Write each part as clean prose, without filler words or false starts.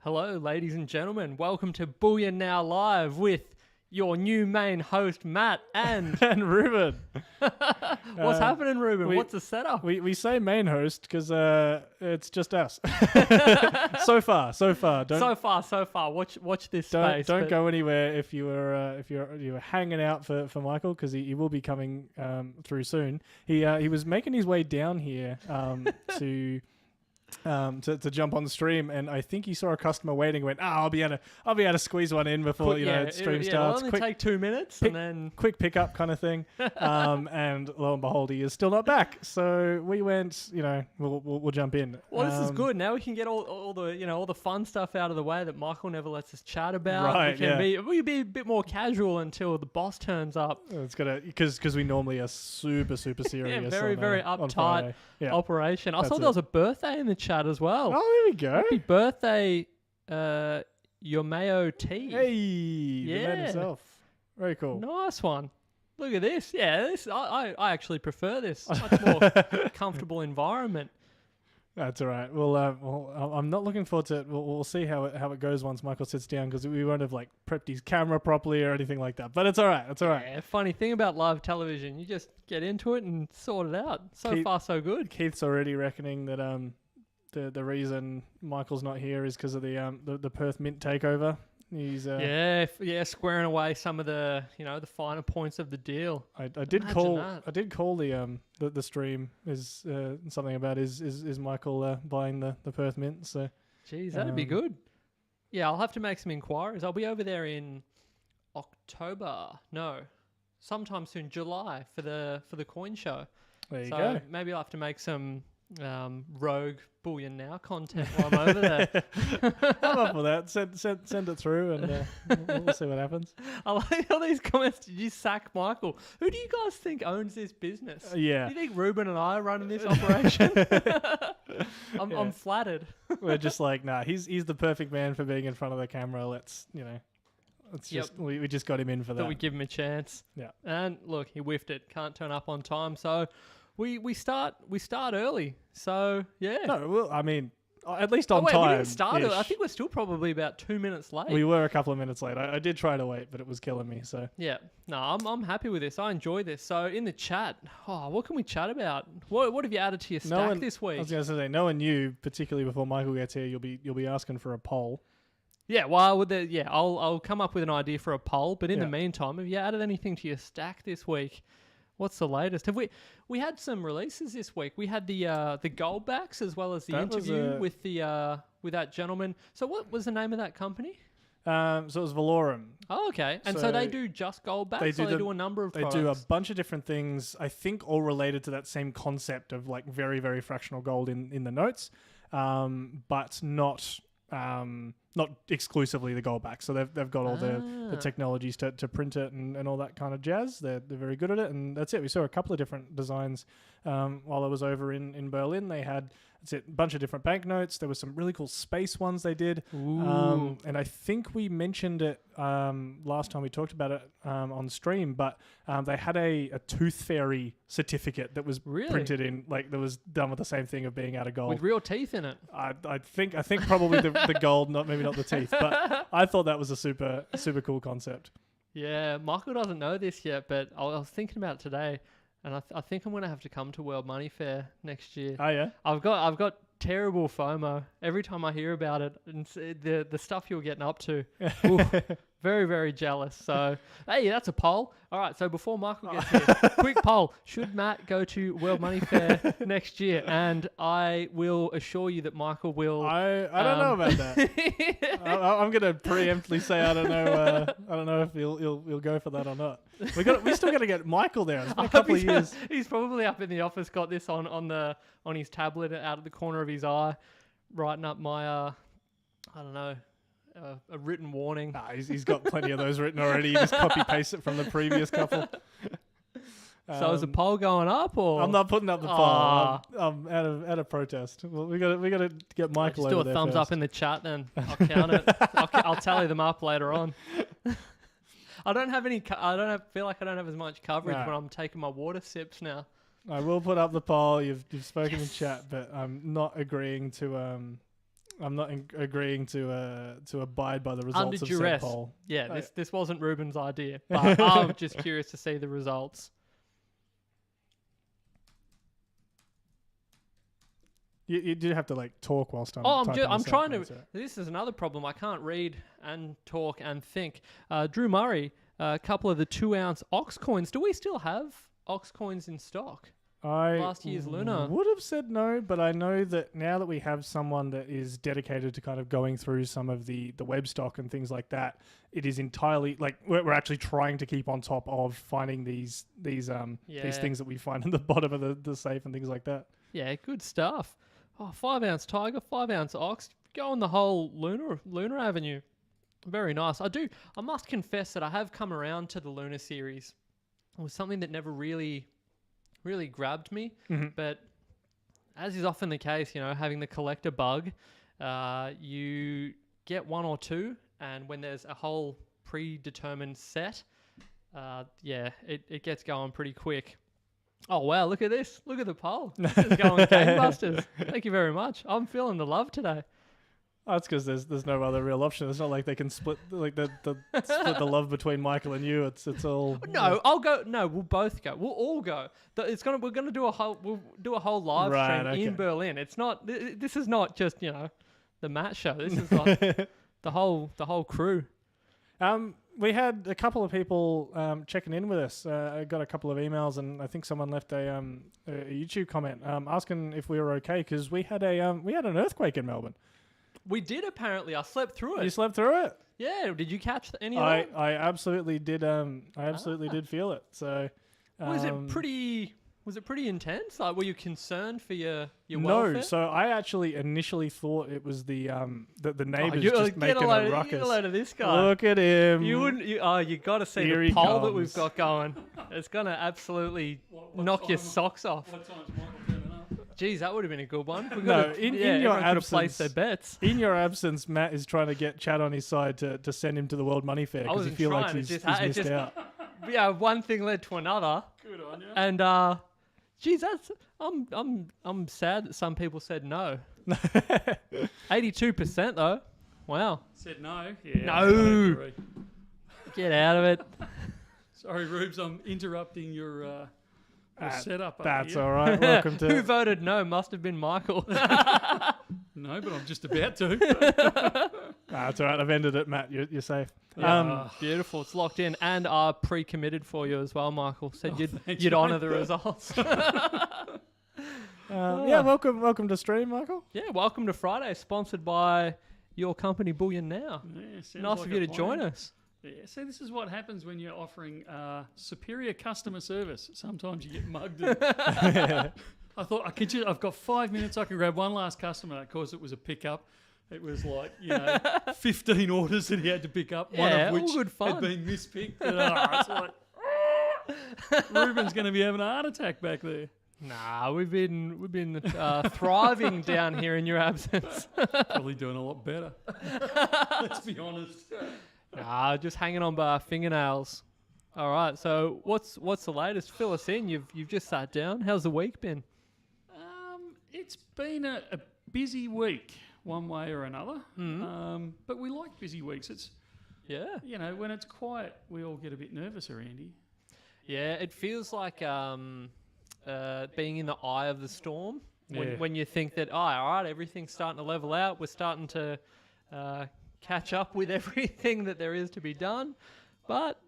Hello, ladies and gentlemen. Welcome to Bullion Now Live with your new main host, Matt, and Ruben. What's happening, Ruben? What's the setup? We say main host because it's just us. so far. So far. Watch this space. Don't go anywhere if you were hanging out for Michael, because he will be coming through soon. He was making his way down here to jump on the stream, and I think he saw a customer waiting and went, I'll be able to squeeze one in before stream starts. It'll only take 2 minutes and then quick pickup kind of thing. And lo and behold, he is still not back. So we went, we'll jump in. Well, this is good. Now we can get all the fun stuff out of the way that Michael never lets us chat about. Right, we be a bit more casual until the boss turns up. It's gonna because we normally are super serious. very uptight operation. I saw there was a birthday in the chat as well. Oh, there we go. Happy birthday, Yomeo T. Hey, the man himself. Very cool. Nice one. Look at this. Yeah, I actually prefer this. Much more comfortable environment. That's all right. Well, I'm not looking forward to it. We'll see how it goes once Michael sits down, because we won't have prepped his camera properly or anything like that. But it's all right. It's all right. Yeah, funny thing about live television, you just get into it and sort it out. So far, so good. Keith's already reckoning that the reason Michael's not here is because of the Perth Mint takeover. He's squaring away some of the the finer points of the deal. I did call the stream is something about is Michael buying the Perth Mint. So geez, that'd be good. Yeah, I'll have to make some inquiries. I'll be over there in sometime soon, July for the coin show. There you go. Maybe I'll have to make some rogue Bullion Now content while I'm over there. I'm up for that. Send it through, and we'll see what happens. I like all these comments. Did you sack Michael? Who do you guys think owns this business? Do you think Ruben and I are running this operation? I'm flattered. We're just like, nah, he's the perfect man for being in front of the camera. We just got him in for that. But we give him a chance. Yeah. And look, he whiffed it. Can't turn up on time, so we start early. So yeah. No, well, I mean, at least on time. We didn't start early. I think we're still probably about 2 minutes late. We were a couple of minutes late. I did try to wait, but it was killing me. So yeah, no, I'm happy with this. I enjoy this. So in the chat, what can we chat about? What have you added to your stack this week? I was going to say, knowing you, particularly before Michael gets here, you'll be asking for a poll. Yeah, well, I'll come up with an idea for a poll. But in the meantime, have you added anything to your stack this week? What's the latest? Have we had some releases this week? We had the Goldbacks, as well as the interview with that gentleman. So what was the name of that company? So it was Valorum. Oh, okay. And so they do just Goldbacks, they do a number of products? They do a bunch of different things, I think all related to that same concept of very, very fractional gold in the notes, but not exclusively the Goldback. So they've got all the technologies to print it and all that kind of jazz. They're very good at it, and that's it. We saw a couple of different designs while I was over in Berlin. They had a bunch of different banknotes. There were some really cool space ones they did. And I think we mentioned it last time we talked about it on stream, but they had a tooth fairy certificate that was printed in, that was done with the same thing of being out of gold. With real teeth in it. I think probably the gold, maybe not the teeth, but I thought that was a super cool concept. Yeah, Michael doesn't know this yet, but I was thinking about it today. And I think I'm going to have to come to World Money Fair next year. Oh, yeah? I've got terrible FOMO every time I hear about it, and the stuff you're getting up to. Very, very jealous. So, hey, that's a poll. All right, so before Michael gets here, quick poll. Should Matt go to World Money Fair next year? And I will assure you that Michael will. I don't know about that. I'm going to preemptively say I don't know if he'll go for that or not. We still got to get Michael there. It's been a couple of years. He's probably up in the office, got this on his tablet out of the corner of his eye, writing up my I don't know. A written warning. Nah, he's got plenty of those written already. You just copy paste it from the previous couple. So is the poll going up, or I'm not putting up the poll. I'm out of protest. Well, we got to get Michael over there. Just do a thumbs up in the chat, then I'll count it. I'll tally them up later on. I don't feel like I don't have as much coverage when I'm taking my water sips now. I will put up the poll. You've spoken in chat, but I'm not agreeing to agreeing to abide by the results Under of said duress. poll. Yeah, this wasn't Ruben's idea, but I'm just curious to see the results. You do have to like talk whilst I'm. I'm typing this trying out, to. so. This is another problem. I can't read and talk and think. Drew Murray, a couple of the 2-ounce ox coins. Do we still have ox coins in stock? Last year's Lunar. Would have said no, but I know that now that we have someone that is dedicated to kind of going through some of the web stock and things like that, it is entirely like we're actually trying to keep on top of finding these things that we find in the bottom of the safe and things like that. Yeah, good stuff. 5-ounce tiger, 5-ounce ox, go on the whole lunar avenue. Very nice. I must confess that I have come around to the Lunar series. It was something that never really grabbed me, but as is often the case, having the collector bug, you get one or two, and when there's a whole predetermined set, it gets going pretty quick. Oh, wow, look at this. Look at the poll. This is going gangbusters. Thank you very much. I'm feeling the love today. Oh, that's because there's no other real option. It's not like they can split split the love between Michael and you. It's all. No, I'll go. No, we'll both go. We'll all go. We're gonna do a whole live stream in Berlin. It's not. This is not just the Matt show. This is like the whole crew. We had a couple of people checking in with us. I got a couple of emails, and I think someone left a YouTube comment asking if we were okay because we had an earthquake in Melbourne. We did apparently. I slept through it. You slept through it? Yeah. Did you catch any of it? I absolutely did. I absolutely did feel it. So was it pretty intense? Like, were you concerned for your welfare? No. So I actually initially thought it was the neighbours just making a ruckus. Get a load of this guy. Look at him. You wouldn't. You got to see Here the he poll that comes. we've got going. It's gonna absolutely knock your socks off. What time's Michael turning up? Geez, that would have been a good one. In your absence, place their bets. In your absence, Matt is trying to get Chad on his side to send him to the World Money Fair because he feels like he's missed out. Yeah, one thing led to another. Good on you. And geez, I'm sad that some people said no. 82% though. Wow. Said no. Yeah. No. Get out of it. Sorry, Rubes, I'm interrupting your setup. That's here. all right. Welcome to. Who voted no? Must have been Michael. No, but I'm just about to. That's all right. I've ended it, Matt. You're safe. Beautiful. It's locked in, and I pre-committed for you as well, Michael. Said thanks, you'd mate. honour the results. Yeah, welcome to stream, Michael. Yeah, welcome to Friday, sponsored by your company, Bullion Now. Yeah, sounds Nice like of you a to join plan. us. Yeah, see, this is what happens when you're offering superior customer service. Sometimes you get mugged. I thought I've got 5 minutes. I can grab one last customer. Of course, it was a pickup. It was like 15 orders that he had to pick up. Yeah, one of all which good fun. had been mispicked. It's like Ruben's going to be having a heart attack back there. Nah, we've been thriving down here in your absence. Probably doing a lot better. Let's be honest. Nah, just hanging on by our fingernails. All right, so what's the latest? Fill us in. You've just sat down. How's the week been? It's been a busy week, one way or another. But we like busy weeks. It's when it's quiet, we all get a bit nervous around here. Yeah, it feels like being in the eye of the storm when you think that all right, everything's starting to level out. We're starting to catch up with everything that there is to be done. But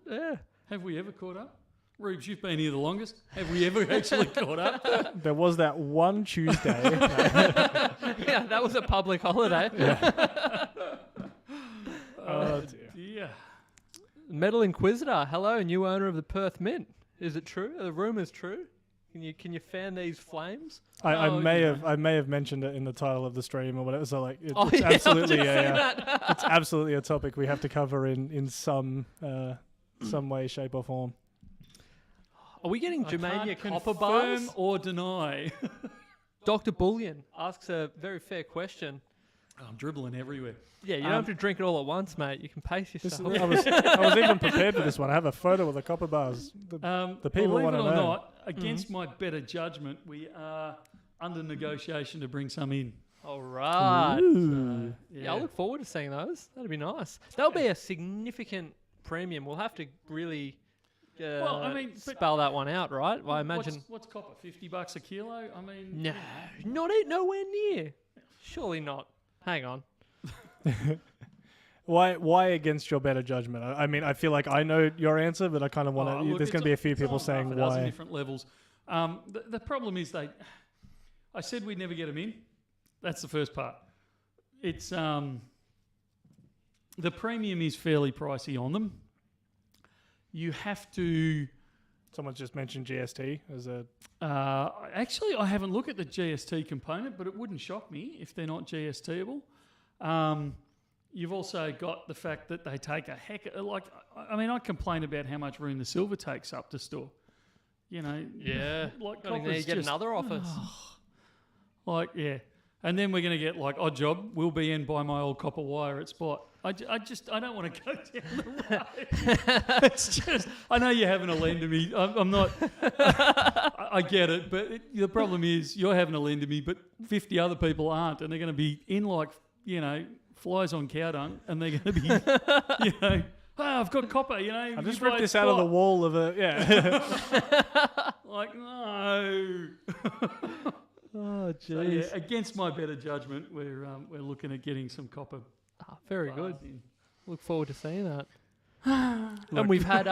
Have we ever caught up? Rubes, you've been here the longest. Have we ever actually caught up? There was that one Tuesday. yeah, that was a public holiday. Oh dear. Yeah. Metal Inquisitor, hello, new owner of the Perth Mint. Is it true? Are the rumours true? Can you fan these flames? I may have mentioned it in the title of the stream or whatever. So it's yeah, absolutely it's absolutely a topic we have to cover in some way, shape, or form. Are we getting I Germania can't copper confirm bars? or deny. Dr. Bullion asks a very fair question. I'm dribbling everywhere. Yeah, you don't have to drink it all at once, mate. You can pace yourself. I was even prepared for this one. I have a photo of the copper bars. The people believe want it to or know. not, against my better judgment, we are under negotiation to bring some in. All right. Ooh. Yeah, I look forward to seeing those. That'd be nice. That'll be a significant premium. We'll have to really spell that one out, right? Well, I imagine. What's copper? $50 a kilo? I mean, No, nowhere near. Surely not. Hang on. Why against your better judgment? I mean, I feel like I know your answer, but I kind of want to. look, there's going to be a few it's people on saying half a dozen why. different levels. The problem is I said we'd never get them in. That's the first part. It's the premium is fairly pricey on them. You have to. Someone's just mentioned GST as a. Actually, I haven't looked at the GST component, but it wouldn't shock me if they're not GSTable. You've also got the fact that they take a heck. I complain about how much room the silver takes up to store. Yeah. Like I think you get another office. And then we're going to get odd job will be in by my old copper wire at Spot. I don't want to go down the road. It's just, I know you're having a lend to me. I'm not, I get it, but the problem is you're having a lend to me, but 50 other people aren't, and they're going to be in flies on cow dung, and they're going to be, I've got copper, I just ripped this out of the wall of a, no. Oh, So, jeez. against my better judgment, we're looking at getting some copper. Very good. bars in. Look forward to seeing that. And we've had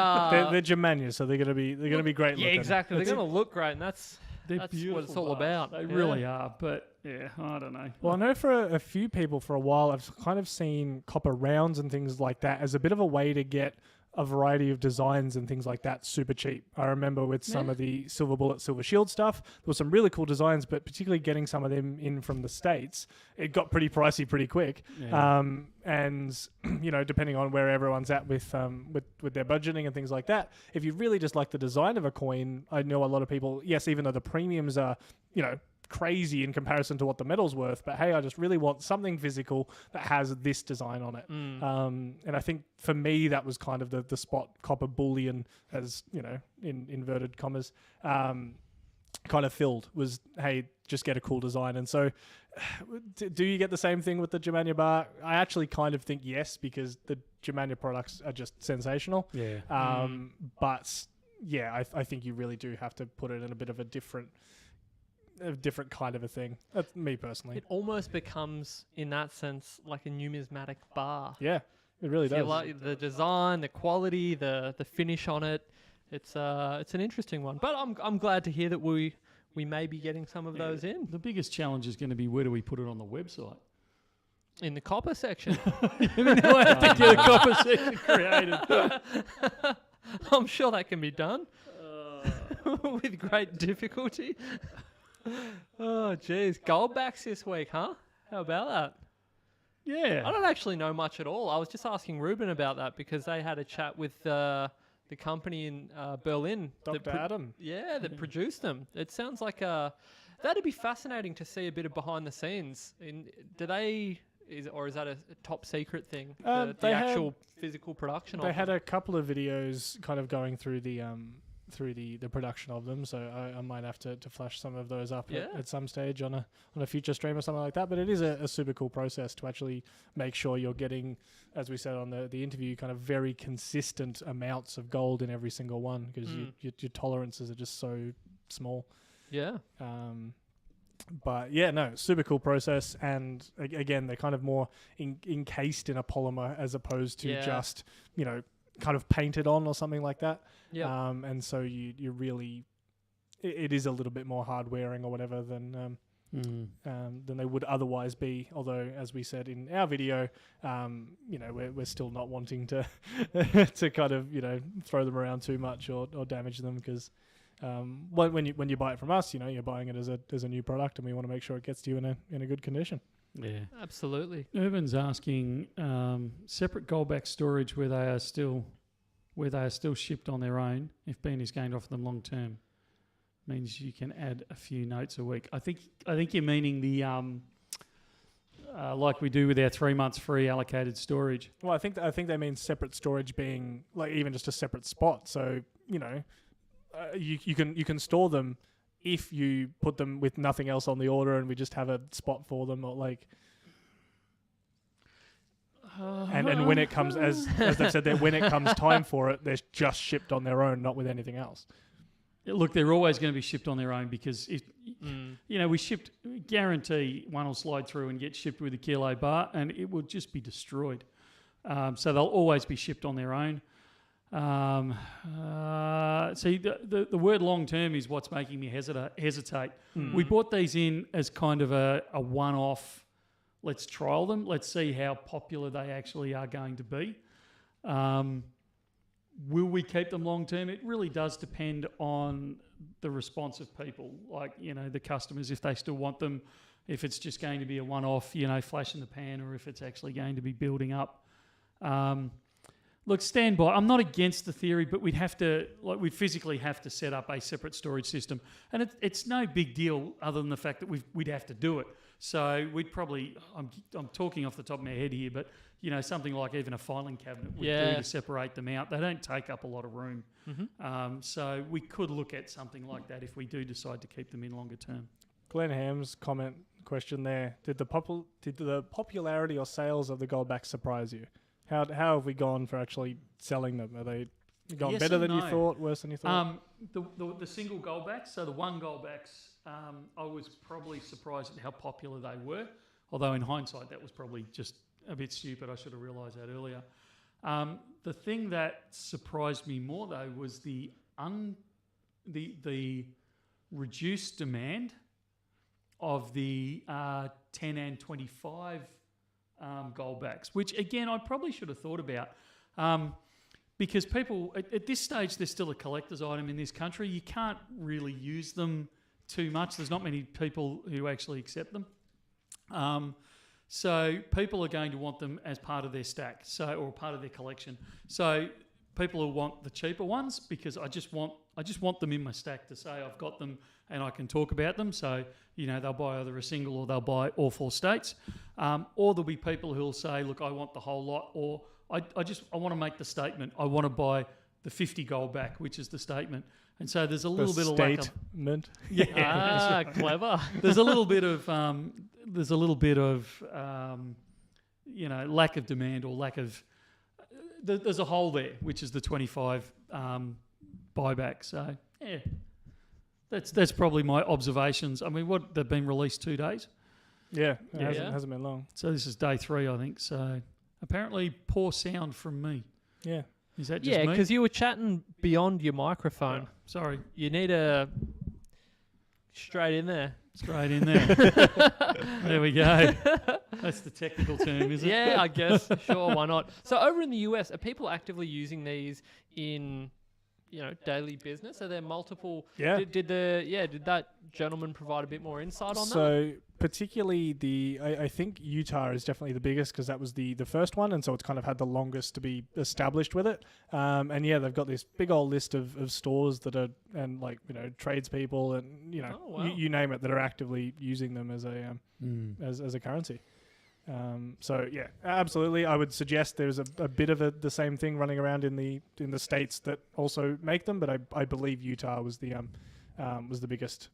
they're Germania, so they're going to be great yeah, looking. exactly. They're going to look great, and that's They're what beautiful it's all bars. about. They Yeah. really are, but I don't know. Well, I know for a few people for a while, I've kind of seen copper rounds and things like that as a bit of a way to get a variety of designs and things like that super cheap. I remember with some of the Silver Bullet, Silver Shield stuff, there were some really cool designs, but particularly getting some of them in from the States, it got pretty pricey pretty quick. Yeah. And depending on where everyone's at with their budgeting and things like that, if you really just like the design of a coin, I know a lot of people, yes, even though the premiums are, crazy in comparison to what the metal's worth, but hey, I just really want something physical that has this design on it. And I think for me that was kind of the Spot copper bullion, as in inverted commas, kind of filled was, hey, just get a cool design. And so do you get the same thing with the Germania bar? I actually kind of think yes, because the Germania products are just sensational. But yeah, I think you really do have to put it in a bit of a different kind of a thing. That's me personally. It almost becomes, in that sense, like a numismatic bar. Yeah, it really If you does. like the design, the quality, the finish on it. It's an interesting one. But I'm glad to hear that we may be getting some of those in. The biggest challenge is going to be where do we put it on the website? In the copper section. I have to get a copper section created. I'm sure that can be done with great difficulty. Oh, jeez. Goldbacks this week, huh? How about that? Yeah. I don't actually know much at all. I was just asking Ruben about that because they had a chat with the company in Berlin. Dr. Adam. Yeah, that produced them. It sounds like that'd be fascinating to see a bit of behind the scenes. Is that a top secret thing? The actual physical production of They them? had a couple of videos kind of going through the production of them, so I might have to flash some of those up at some stage on a future stream or something like that. But it is a super cool process to actually make sure you're getting, as we said on the interview, kind of very consistent amounts of gold in every single one, because your tolerances are just so small. Yeah. But yeah, no, super cool process, and again, they're kind of more encased in a polymer as opposed to just kind of painted on or something like that. Yeah. And so you really, it is a little bit more hard wearing or whatever than they would otherwise be. Although, as we said in our video, we're still not wanting to to kind of throw them around too much or damage them, because when you buy it from us, you're buying it as a new product, and we want to make sure it gets to you in a good condition. Yeah. Absolutely. Urban's asking separate Goldback storage where they are still shipped on their own if bean is gained off them long term. Means you can add a few notes a week. I think you're meaning the like we do with our 3 months free allocated storage. Well, I think they mean separate storage being like even just a separate spot. So you can store them if you put them with nothing else on the order and we just have a spot for them, or like. And when it comes, as they've said, that when it comes time for it, they're just shipped on their own, not with anything else. Look, they're always going to be shipped on their own because, we guarantee one will slide through and get shipped with a kilo bar and it will just be destroyed. So they'll always be shipped on their own. See, the word long term is what's making me hesitate. We bought these in as kind of a one-off. Let's trial them. Let's see how popular they actually are going to be. Will we keep them long term? It really does depend on the response of people, like, the customers, if they still want them, if it's just going to be a one-off, flash in the pan, or if it's actually going to be building up. Look, stand by. I'm not against the theory, but we'd physically have to set up a separate storage system. And it's no big deal other than the fact that we'd have to do it. So we'd probably, I'm talking off the top of my head here, but something like even a filing cabinet would do to separate them out. They don't take up a lot of room. So we could look at something like that if we do decide to keep them in longer term. Glenn Ham's question there. Did the popularity or sales of the Goldbacks surprise you? How have we gone for actually selling them? Are they gone better than you thought, worse than you thought? The single Goldbacks, so the one Goldbacks, I was probably surprised at how popular they were. Although in hindsight, that was probably just a bit stupid. I should have realised that earlier. The thing that surprised me more though was the reduced demand of the 10 and 25 Goldbacks, which again I probably should have thought about, because people at this stage they're still a collector's item in this country. You can't really use them too much. There's not many people who actually accept them. So people are going to want them as part of their stack, or part of their collection. So people will want the cheaper ones because I just want them in my stack to say I've got them and I can talk about them. So they'll buy either a single or they'll buy all 4 states. Or there'll be people who'll say, look, I want the whole lot, or I want to make the statement. I want to buy the 50 Goldback, which is the statement. And so there's a little bit of statement. Yeah, clever. There's a little bit of lack of demand or lack of. There's a hole there, which is the 25 buyback. So yeah, that's probably my observations. I mean, they've been released 2 days. Yeah, it hasn't been long. So this is day 3, I think. So apparently poor sound from me. Yeah. Is that just me? Yeah, because you were chatting beyond your microphone. Oh, sorry. You need a straight in there. Straight in there. There we go. That's the technical term, is it? Yeah, I guess. Sure, why not? So over in the US, are people actively using these in, daily business? Are there multiple? Yeah. Did that gentleman provide a bit more insight on that? So particularly I think Utah is definitely the biggest because that was the first one, and so it's kind of had the longest to be established with it. And yeah, they've got this big old list of stores that are, and tradespeople and you name it, that are actively using them as a as a currency. So yeah, absolutely. I would suggest there's a bit of the same thing running around in the states that also make them, but I believe Utah was the biggest.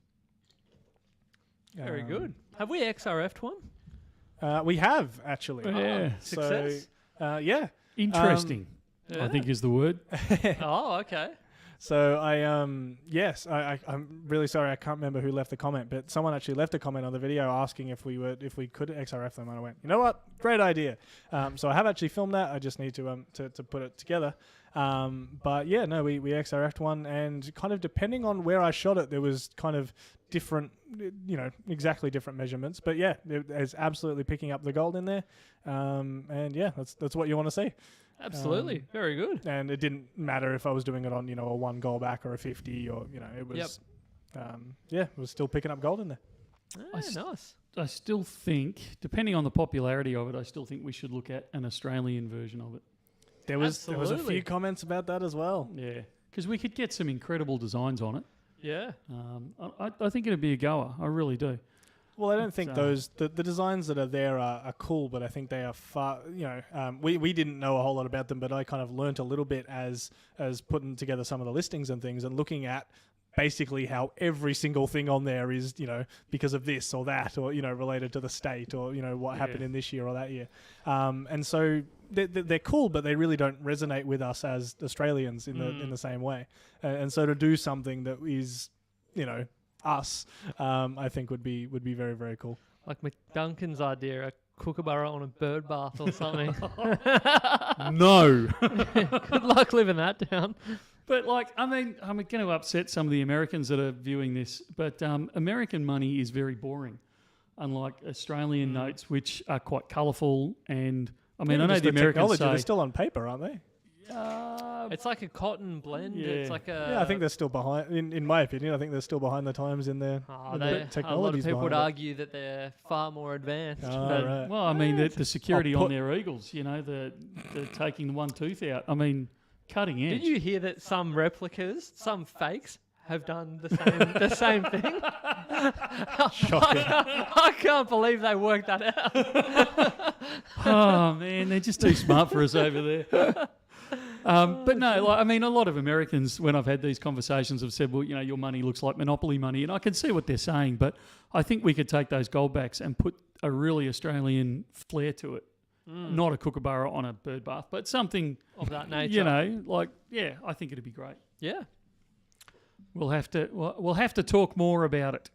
Very good. Have we XRF'd one? We have actually. Yeah. Success. So, yeah. Interesting. Yeah. I think is the word. Oh, okay. So I'm really sorry, I can't remember who left the comment, but someone actually left a comment on the video asking if we could XRF them, and I went, you know what, great idea. So I have actually filmed that. I just need to put it together. But yeah, no, we XRF'd one, and kind of depending on where I shot it, there was kind of different, exactly different measurements. But yeah, it's absolutely picking up the gold in there. And yeah, that's what you want to see. Absolutely. Very good. And it didn't matter if I was doing it on, a 1 Goldback or a 50 or, it was, it was still picking up gold in there. Nice. I still think, depending on the popularity of it, I still think we should look at an Australian version of it. There was a few comments about that as well. Yeah, because we could get some incredible designs on it. Yeah. I think it'd be a goer. I really do. Well, I don't think the designs that are there are cool, but I think they are far, we didn't know a whole lot about them, but I kind of learnt a little bit as putting together some of the listings and things and looking at basically how every single thing on there is, because of this or that, or, related to the state, or, what happened in this year or that year. And so they're cool, but they really don't resonate with us as Australians in the same way. And so to do something that is, us, I think would be very, very cool. Like McDuncan's idea, a kookaburra on a bird bath or something. No. Good luck living that down. But I'm going to upset some of the Americans that are viewing this, but American money is very boring, unlike Australian notes, which are quite colourful. And I know the Americans say... They're still on paper, aren't they? It's like a cotton blend. Yeah. It's like a... Yeah, I think they're still behind, in my opinion, I think they're still behind the times in their technologies. A lot of people would behind it. argue that they're far more advanced. Oh, but right. Well, the security on their eagles, they're taking the one tooth out. Cutting edge. Did you hear that some replicas, some fakes, have done the same thing? Shocking. I can't believe they worked that out. Oh, man, they're just too smart for us over there. But no, a lot of Americans, when I've had these conversations, have said, well, your money looks like monopoly money. And I can see what they're saying, but I think we could take those Goldbacks and put a really Australian flair to it. Not a kookaburra on a bird bath, but something of that nature. I think it'd be great. Yeah. We'll have to talk more about it.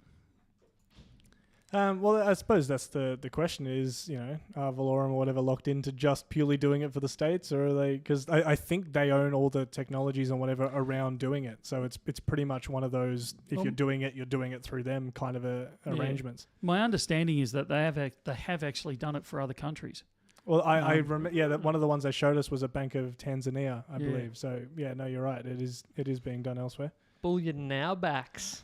Well, I suppose that's the question is, are Valorum or whatever locked into just purely doing it for the States, or are they? Because I think they own all the technologies and whatever around doing it, so it's pretty much one of those. If you're doing it through them kind of arrangements. My understanding is that they have actually done it for other countries. Well, I remember. Yeah, that one of the ones they showed us was a Bank of Tanzania, I believe. So yeah, no, you're right. It is being done elsewhere. Bullion Now backs.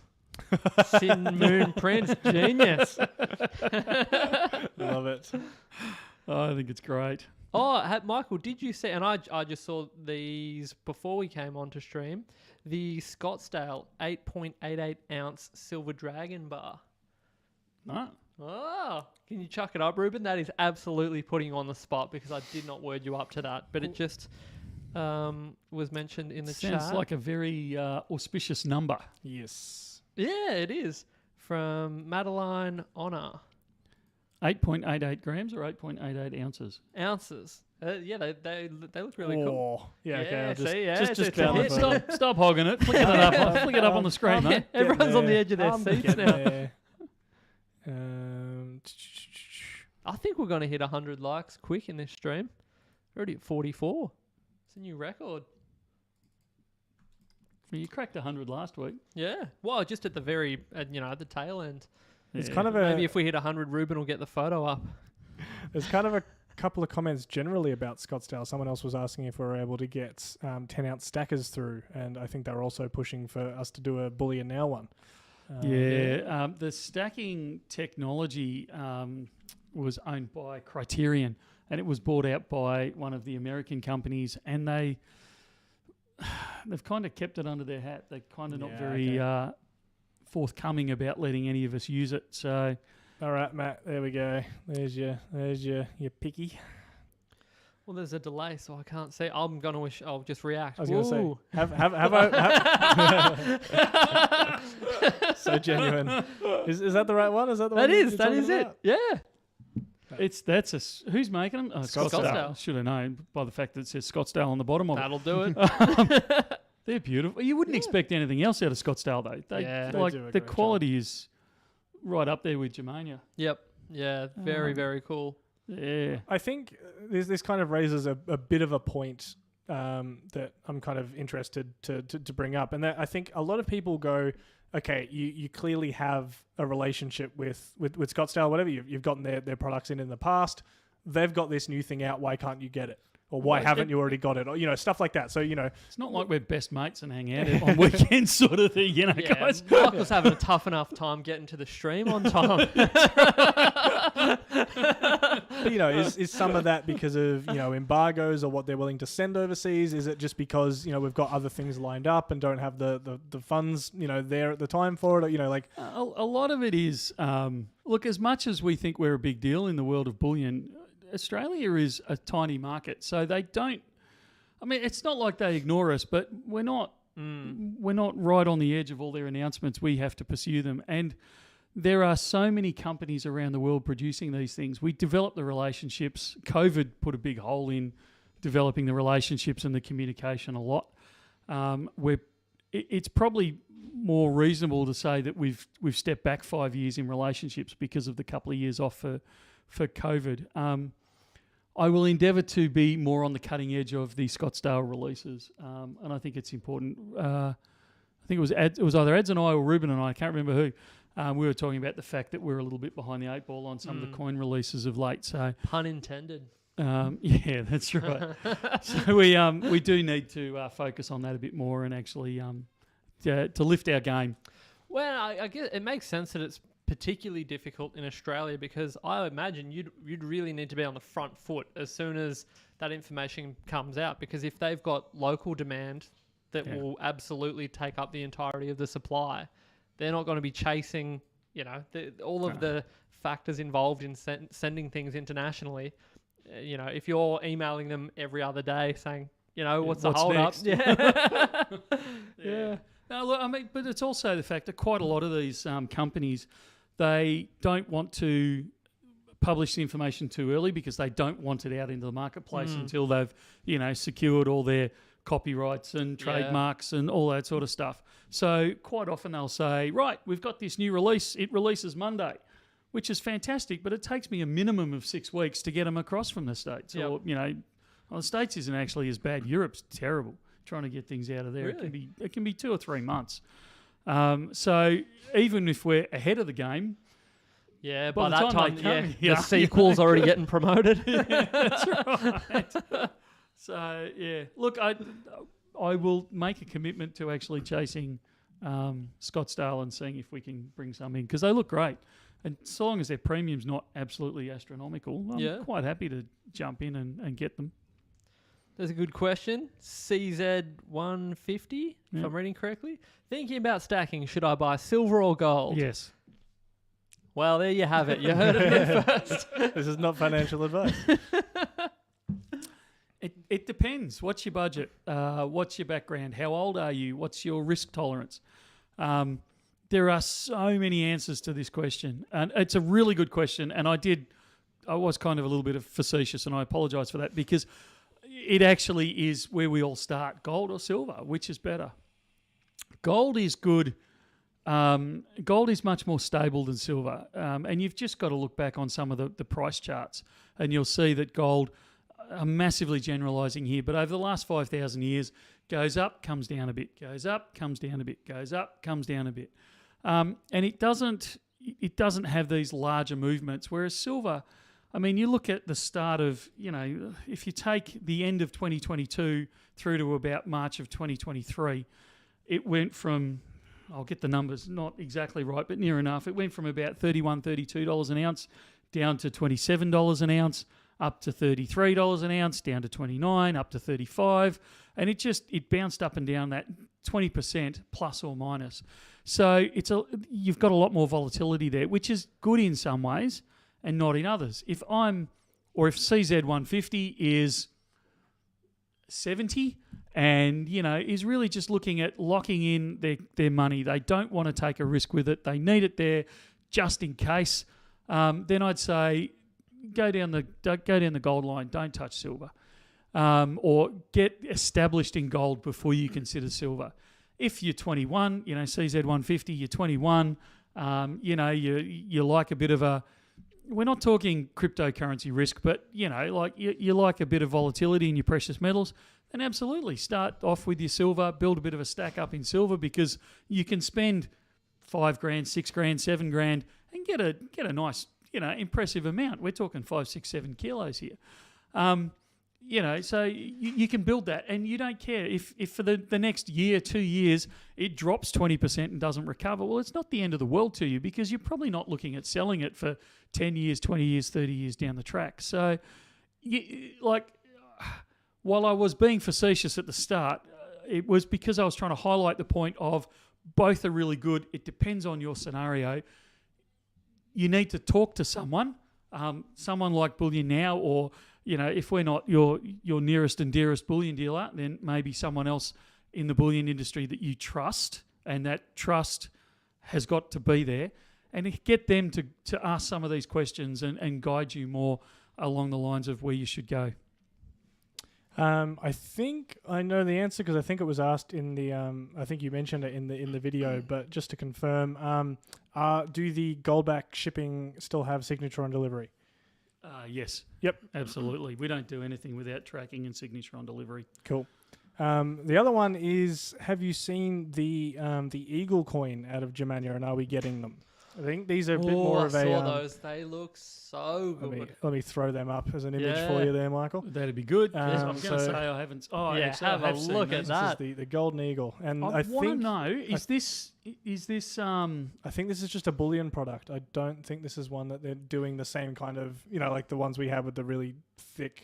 Sin Moon Prince, genius. Love it. Oh, I think it's great. Oh, Michael, did you see, and I just saw these before we came on to stream, the Scottsdale 8.88 ounce silver dragon bar. No. Oh, can you chuck it up, Ruben? That is absolutely putting you on the spot because I did not word you up to that, but it just was mentioned in the chat. Sounds like a very auspicious number. Yes. Yeah, it is. From Madeline Honor. 8.88 grams or 8.88 ounces? Ounces. Yeah, they look really cool. Yeah, okay. Yeah, I'll see, yeah, just it's a down hit. the Stop hogging it. Flick it up. Flick it up on the screen, mate. Everyone's on the edge of their seats now. There. I think we're going to hit 100 likes quick in this stream. We're already at 44. It's a new record. Well, you cracked 100 last week. Yeah. Well, just at the very, at the tail end. It's kind of maybe if we hit 100, Ruben will get the photo up. There's kind of a couple of comments generally about Scottsdale. Someone else was asking if we were able to get 10-ounce stackers through, and I think they were also pushing for us to do a Bullion Now one. The stacking technology was owned by Criterion, and it was bought out by one of the American companies, and they've kind of kept it under their hat. They're kind of not very forthcoming about letting any of us use it. So, all right, Matt, there we go. There's your picky. Well, there's a delay, so I can't say. I'm gonna wish. I'll just react. I was gonna say, have so genuine. Is that the right one? Is that the one? That is it. Yeah. Who's making them? Oh, Scottsdale. Should have known by the fact that it says Scottsdale on the bottom of That'll do it. it. They're beautiful. You wouldn't expect anything else out of Scottsdale though. They do a the great quality is right up there with Germania. Yep. Yeah. Very, very cool. Yeah. I think this kind of raises a bit of a point that I'm kind of interested to bring up, and that I think a lot of people go, okay, you clearly have a relationship with Scottsdale, whatever. You've gotten their products in the past. They've got this new thing out. Why can't you get it? Or why haven't you already got it? Or, stuff like that. So, It's not like we're best mates and hang out on weekends sort of thing, guys. Michael's having a tough enough time getting to the stream on time. But, is some of that because of, embargoes or what they're willing to send overseas? Is it just because, we've got other things lined up and don't have the funds, there at the time for it? Or, A lot of it is, look, as much as we think we're a big deal in the world of bullion, Australia is a tiny market, so they don't. I mean, it's not like they ignore us, but we're not we're not right on the edge of all their announcements. We have to pursue them. And there are so many companies around the world producing these things. We develop the relationships. COVID put a big hole in developing the relationships and the communication a lot. It's probably more reasonable to say that we've stepped back 5 years in relationships because of the couple of years off for COVID. I will endeavour to be more on the cutting edge of the Scottsdale releases, and I think it's important. I think it was either Ads and I or Ruben and I can't remember who. We were talking about the fact that we're a little bit behind the eight ball on some of the coin releases of late. So pun intended. Yeah, that's right. So we do need to focus on that a bit more and actually to lift our game. Well, I guess it makes sense that it's particularly difficult in Australia because I imagine you'd really need to be on the front foot as soon as that information comes out, because if they've got local demand that will absolutely take up the entirety of the supply, they're not going to be chasing, all of the factors involved in sending things internationally. If you're emailing them every other day saying, what's the hold up? Yeah. No, look, I mean, but it's also the fact that quite a lot of these companies, they don't want to publish the information too early because they don't want it out into the marketplace until they've, secured all their copyrights and trademarks and all that sort of stuff. So quite often they'll say, right, we've got this new release. It releases Monday, which is fantastic, but it takes me a minimum of 6 weeks to get them across from the States. Yep. Or, the States isn't actually as bad. Europe's terrible trying to get things out of there. Really? It can be 2 or 3 months. So even if we're ahead of the game, by that time the sequel's already getting promoted. That's right. So look, I will make a commitment to actually chasing Scottsdale and seeing if we can bring some in because they look great. And so long as their premium's not absolutely astronomical, I'm quite happy to jump in and get them. That's a good question. CZ150, if I'm reading correctly. Thinking about stacking, should I buy silver or gold? Yes. Well, there you have it. You heard it here first. This is not financial advice. It depends. What's your budget? What's your background? How old are you? What's your risk tolerance? There are so many answers to this question. And it's a really good question. And I was kind of a little bit facetious, and I apologise for that because it actually is where we all start. Gold or silver, which is better? Gold is good. Gold is much more stable than silver. And you've just got to look back on some of the price charts and you'll see that gold, I'm massively generalising here, but over the last 5,000 years, goes up, comes down a bit, goes up, comes down a bit, goes up, comes down a bit. And it doesn't have these larger movements, whereas silver, I mean, you look at the start of, if you take the end of 2022 through to about March of 2023, it went from, I'll get the numbers not exactly right, but near enough. It went from about $31, $32 an ounce down to $27 an ounce, up to $33 an ounce, down to $29, up to $35. And it bounced up and down that 20% plus or minus. So you've got a lot more volatility there, which is good in some ways and not in others. If CZ150 is 70 and, is really just looking at locking in their money, they don't want to take a risk with it, they need it there just in case, then I'd say go down the gold line, don't touch silver. Or get established in gold before you consider silver. If you're 21, CZ150, you're 21, you like a bit of a, we're not talking cryptocurrency risk, but, you like a bit of volatility in your precious metals, then absolutely start off with your silver, build a bit of a stack up in silver because you can spend $5,000, $6,000, $7,000 and get a nice, impressive amount. We're talking 5, 6, 7 kilos here. So you can build that and you don't care if for the next year, 2 years, it drops 20% and doesn't recover. Well, it's not the end of the world to you because you're probably not looking at selling it for 10 years, 20 years, 30 years down the track. So, while I was being facetious at the start, it was because I was trying to highlight the point of both are really good. It depends on your scenario. You need to talk to someone like Bullion Now, or if we're not your nearest and dearest bullion dealer, then maybe someone else in the bullion industry that you trust, and that trust has got to be there, and get them to ask some of these questions and guide you more along the lines of where you should go. I think I know the answer because I think it was asked in the. I think you mentioned it in the video, but just to confirm, do the Goldback shipping still have signature on delivery? Yes. Yep. Absolutely. We don't do anything without tracking and signature on delivery. Cool. The other one is: have you seen the Eagle coin out of Germania, and are we getting them? I think these are a bit more of I a. saw those. They look so good. Let me throw them up as an image for you there, Michael. That'd be good. Yes, I'm going to so- say I haven't. Oh, Yeah, actually, have I a have seen look at those. that. This is the Golden Eagle, and I I want to think know: is this? I think this is just a bullion product. I don't think this is one that they're doing the same kind of, like the ones we have with the really thick.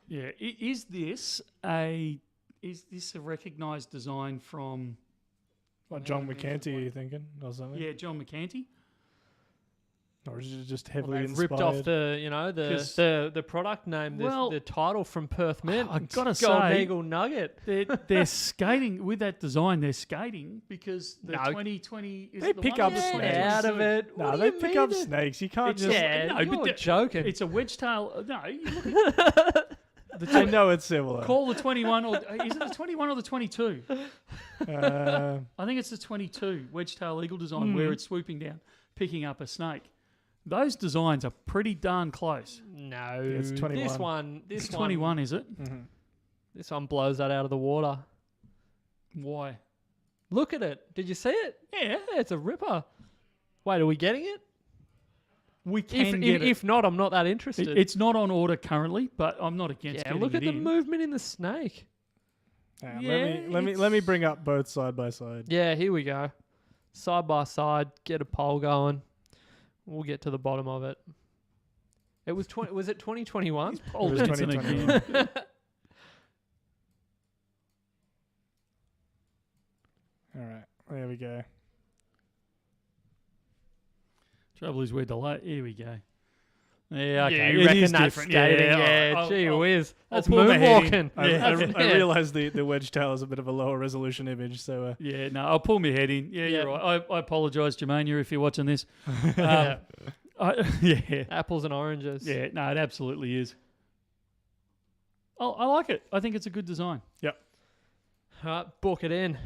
Yeah. Is this a recognised design from? What John McCanty are you thinking, or something? Yeah, John McCanty. Or is it just Well, heavily they've inspired? ripped off the product name, the title from Perth Mint. I gotta Golden say, Eagle Nugget. they're skating with that design. They're skating because the No. 2020. Is They it the pick one up or the snakes. Out of 2022? it. No, What do they you pick mean up it- snakes. You can't just. Yeah, no, you're but the- joking. It's a wedge tail. No, you look at I know it's similar. call the 21 or is it the 21 or the 22? I think it's the 22 wedge tail eagle design where it's swooping down, picking up a snake. Those designs are pretty darn close. No, it's 21. This It's one, 21, is it? This one blows that out of the water. Why? Look at it. Did you see it? Yeah, It's a ripper. Wait, are we getting it? we can If, get it. if not, I'm not that interested. It's not on order currently, but I'm not against yeah, getting look at it the in. movement in the snake. Let me bring up both side by side. Yeah, here we go. Side by side, get a poll going. We'll get to the bottom of it. It was was it 2021? Oh, It was Benson 2021. again. All right, there we go. Trouble is we're delayed. Here we go. Yeah, okay. Yeah, you It reckon is that's different. skating? all Yeah, right. gee whiz. I'll That's pull my head in. moonwalking. I realize the wedge tail is a bit of a lower resolution image, so Yeah, no, I'll pull my head in. Yeah, Yeah. you're right. I apologise, Germania, if you're watching this. Yeah. Yeah. Apples and oranges. Yeah, no, it absolutely is. Oh, I like it. I think it's a good design. All right, book it in.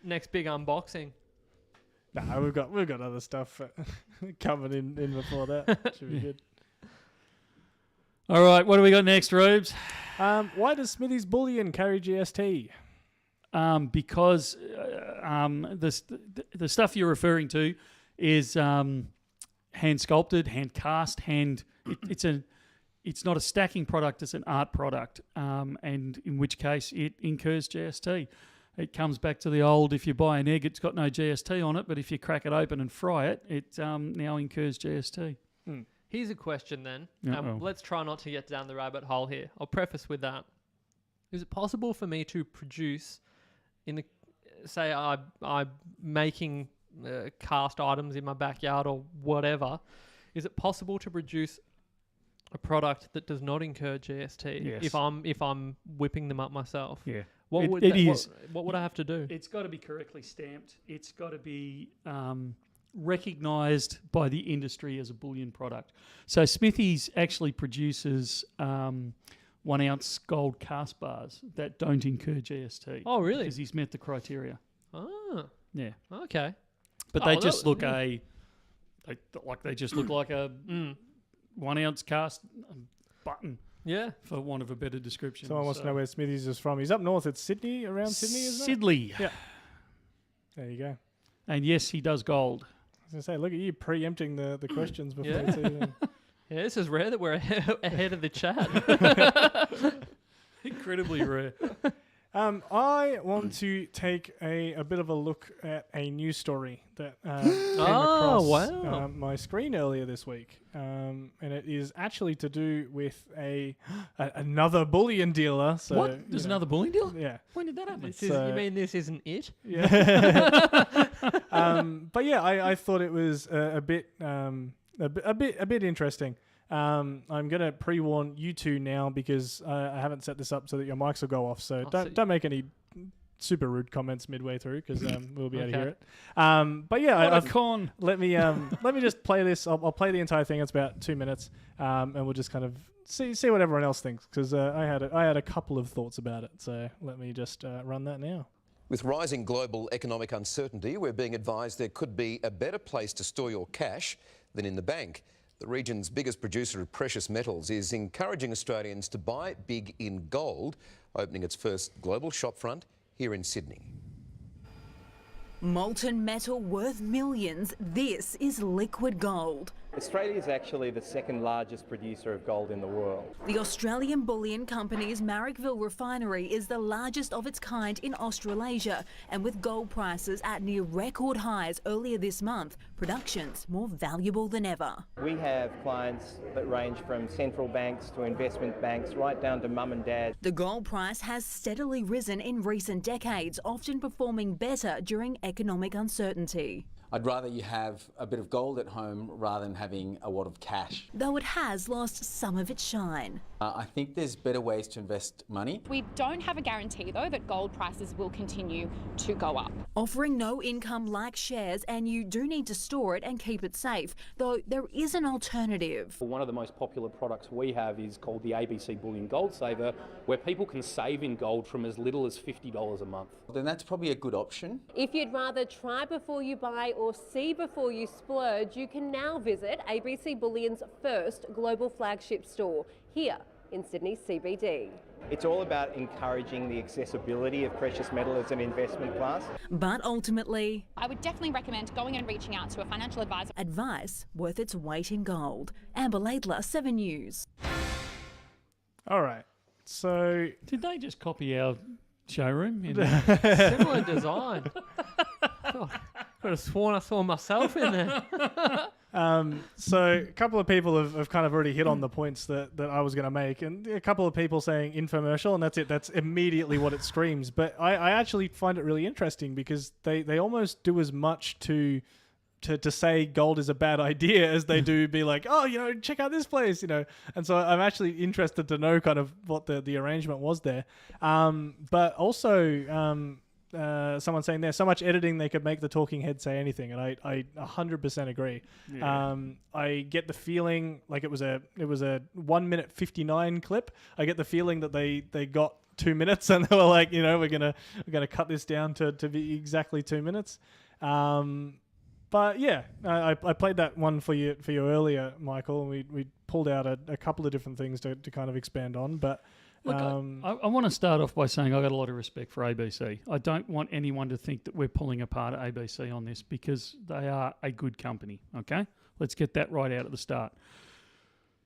Next big unboxing. nah, we've got other stuff coming in before that. Should be good. All right, what do we got next, Rubes? Why does Smithy's Bullion carry GST? Because the stuff you're referring to is hand sculpted, hand cast, it's not a stacking product; it's an art product, and in which case it incurs GST. It comes back to the old: if you buy an egg, it's got no GST on it, but if you crack it open and fry it, it now incurs GST. Here's a question then. Uh-oh. Let's try not to get down the rabbit hole here. I'll preface with that. Is it possible for me to produce, say I'm making cast items in my backyard or whatever, is it possible to produce a product that does not incur GST Yes. if I'm whipping them up myself? Yeah. What It- would it that- is. What would I have to do? It's got to be correctly stamped. It's got to be recognised by the industry as a bullion product. So Smithy's actually produces 1 ounce gold cast bars that don't incur GST. Oh, really? Because he's met the criteria. Oh, Yeah. okay. But Oh, they well, just that- look yeah. they just look like a 1 ounce cast button, Yeah. for want of a better description. Someone wants to know where Smithy's is from. He's up north. It's Sydney, around Sydney, isn't it? Sidley. Yeah. There you go. And yes, he does gold. I was going to say, look at you preempting the questions before Yeah. it's even... Yeah, this is rare that we're ahead of the chat. Incredibly rare. I want to take a bit of a look at a news story that came Oh, across wow. my screen earlier this week, and it is actually to do with another bullion dealer. So, What? There's another bullion deal? Yeah, When did that happen? This is, So- you mean this isn't it? yeah. But yeah, I thought it was a bit interesting. I'm going to pre-warn you two now because I haven't set this up so that your mics will go off. So don't make any super rude comments midway through because we'll be able to hear it. But yeah, let me just play this. I'll play the entire thing. It's about 2 minutes, and we'll just kind of see what everyone else thinks because I had a couple of thoughts about it. So let me just run that now. With rising global economic uncertainty, we're being advised there could be a better place to store your cash than in the bank. The region's biggest producer of precious metals is encouraging Australians to buy big in gold, opening its first global shopfront here in Sydney. Molten metal worth millions. This is liquid gold. Australia is actually the second largest producer of gold in the world. The Australian bullion company's Marrickville refinery is the largest of its kind in Australasia, and with gold prices at near record highs earlier this month, production's more valuable than ever. We have clients that range from central banks to investment banks right down to mum and dad. The gold price has steadily risen in recent decades, often performing better during economic uncertainty. I'd rather you have a bit of gold at home rather than having a wad of cash. Though it has lost some of its shine. I think there's better ways to invest money. We don't have a guarantee, though, that gold prices will continue to go up. Offering no income like shares, and you do need to store it and keep it safe, though there is an alternative. One of the most popular products we have is called the ABC Bullion Gold Saver, where people can save in gold from as little as $50 a month. Then that's probably a good option. If you'd rather try before you buy or see before you splurge, you can now visit ABC Bullion's first global flagship store here in Sydney CBD. It's all about encouraging the accessibility of precious metal as an investment class. But ultimately, I would definitely recommend going and reaching out to a financial advisor. Advice worth its weight in gold. Amber Laidler, 7 News. All right. So Did they just copy our showroom? Similar design. God, could have sworn I saw myself in there. So a couple of people have kind of already hit on the points that I was going to make, and a couple of people saying infomercial, and that's it. That's immediately what it screams. But I actually find it really interesting because they almost do as much to say gold is a bad idea as they do be like, oh, check out this place, And so I'm actually interested to know kind of what the arrangement was there. But also someone saying there's so much editing they could make the talking head say anything, and I 100% agree. Yeah. I get the feeling like it was a 1 minute 59 clip. I get the feeling that they got 2 minutes and they were like, we're gonna cut this down to be exactly 2 minutes. But yeah, I played that one for you earlier, Michael, and we pulled out a couple of different things to kind of expand on. But look, I want to start off by saying I got a lot of respect for ABC. I don't want anyone to think that we're pulling apart ABC on this because they are a good company. Okay, let's get that right out at the start.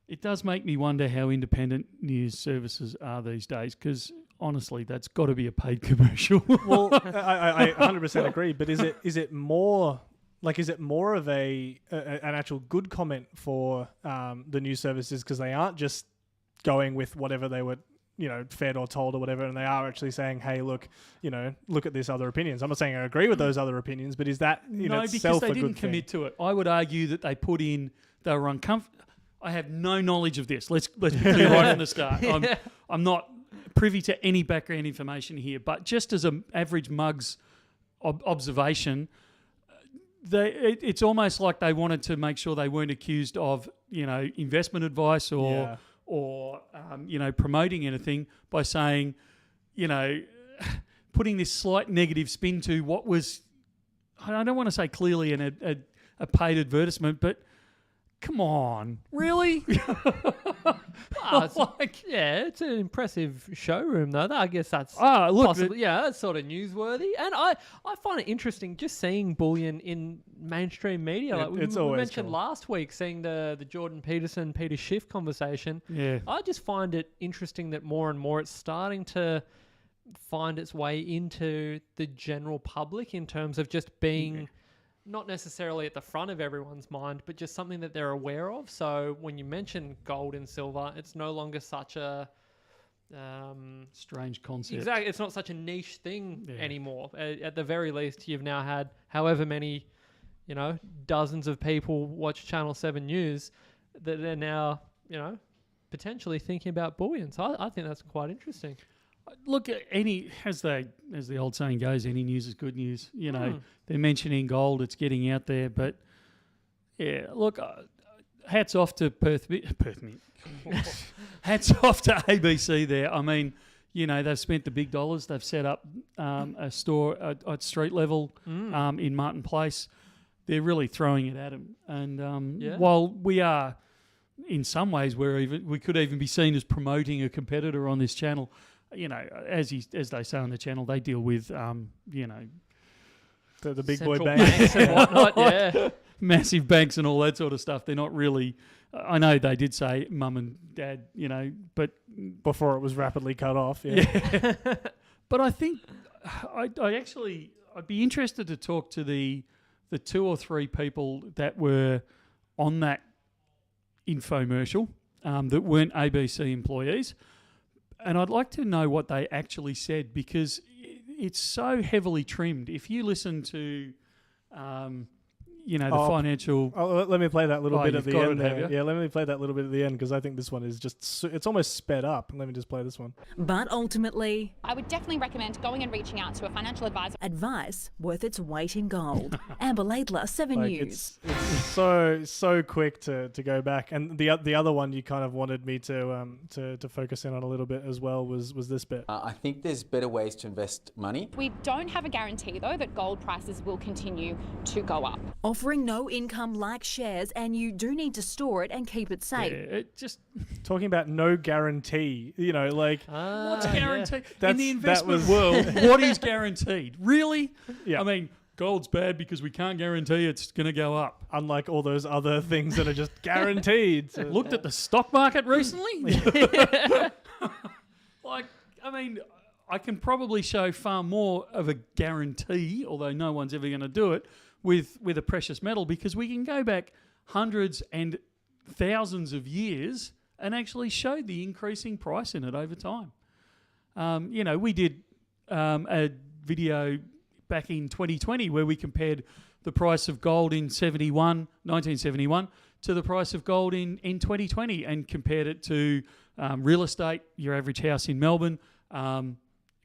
It does make me wonder how independent news services are these days because honestly, that's got to be a paid commercial. Well, I 100% agree. But is it more? Like, is it more of an actual good comment for the news services because they aren't just going with whatever they were, fed or told or whatever, and they are actually saying, hey, look at this other opinions. I'm not saying I agree with those other opinions, but is that no, because they didn't commit to it. I would argue that they were uncomfortable. I have no knowledge of this. Let's be clear right from the start. I'm not privy to any background information here, but just as an average mug's observation, it's almost like they wanted to make sure they weren't accused of, investment advice or promoting anything by saying, putting this slight negative spin to what was, I don't want to say clearly a paid advertisement, but come on, really? It's an impressive showroom, though. I guess that's possibly, that's sort of newsworthy. And I find it interesting just seeing bullion in mainstream media. Like we mentioned last week, seeing the Jordan Peterson, Peter Schiff conversation. Yeah. I just find it interesting that more and more it's starting to find its way into the general public in terms of just being... not necessarily at the front of everyone's mind, but just something that they're aware of. So when you mention gold and silver, it's no longer such a strange concept. Exactly, it's not such a niche thing anymore. At the very least, you've now had however many, dozens of people watch Channel 7 News that are now potentially thinking about bullion. So I think that's quite interesting. Look, as the old saying goes, any news is good news. They're mentioning gold; it's getting out there. But yeah, look, hats off to Perth Mint. Hats off to ABC there. I mean, they've spent the big dollars. They've set up a store at street level in Martin Place. They're really throwing it at them. And while we are, in some ways, we could even be seen as promoting a competitor on this channel. As they say on the channel, they deal with the big Central boy banks and whatnot. Yeah, massive banks and all that sort of stuff. They're not really. I know they did say mum and dad, but before it was rapidly cut off. Yeah. But I think I'd be interested to talk to the 2 or 3 people that were on that infomercial that weren't ABC employees. And I'd like to know what they actually said, because it's so heavily trimmed. If you listen to, the financial... let me play that little bit at the end there. Yeah, let me play that little bit at the end, because I think this one is just... it's almost sped up. Let me just play this one. But ultimately... I would definitely recommend going and reaching out to a financial advisor. Advice worth its weight in gold. Amber Laidler, 7 News. It's so quick to go back. And the other one you kind of wanted me to focus in on a little bit as well was this bit. I think there's better ways to invest money. We don't have a guarantee, though, that gold prices will continue to go up. Offering no income like shares, and you do need to store it and keep it safe. Yeah, just talking about no guarantee, what's guaranteed? In the investment world, what is guaranteed? Really? Yeah. I mean, gold's bad because we can't guarantee it's going to go up. Unlike all those other things that are just guaranteed. So, looked at the stock market recently? I can probably show far more of a guarantee, although no one's ever going to do it, with a precious metal, because we can go back hundreds and thousands of years and actually show the increasing price in it over time. We did a video back in 2020 where we compared the price of gold in 1971 to the price of gold in 2020, and compared it to real estate, your average house in Melbourne,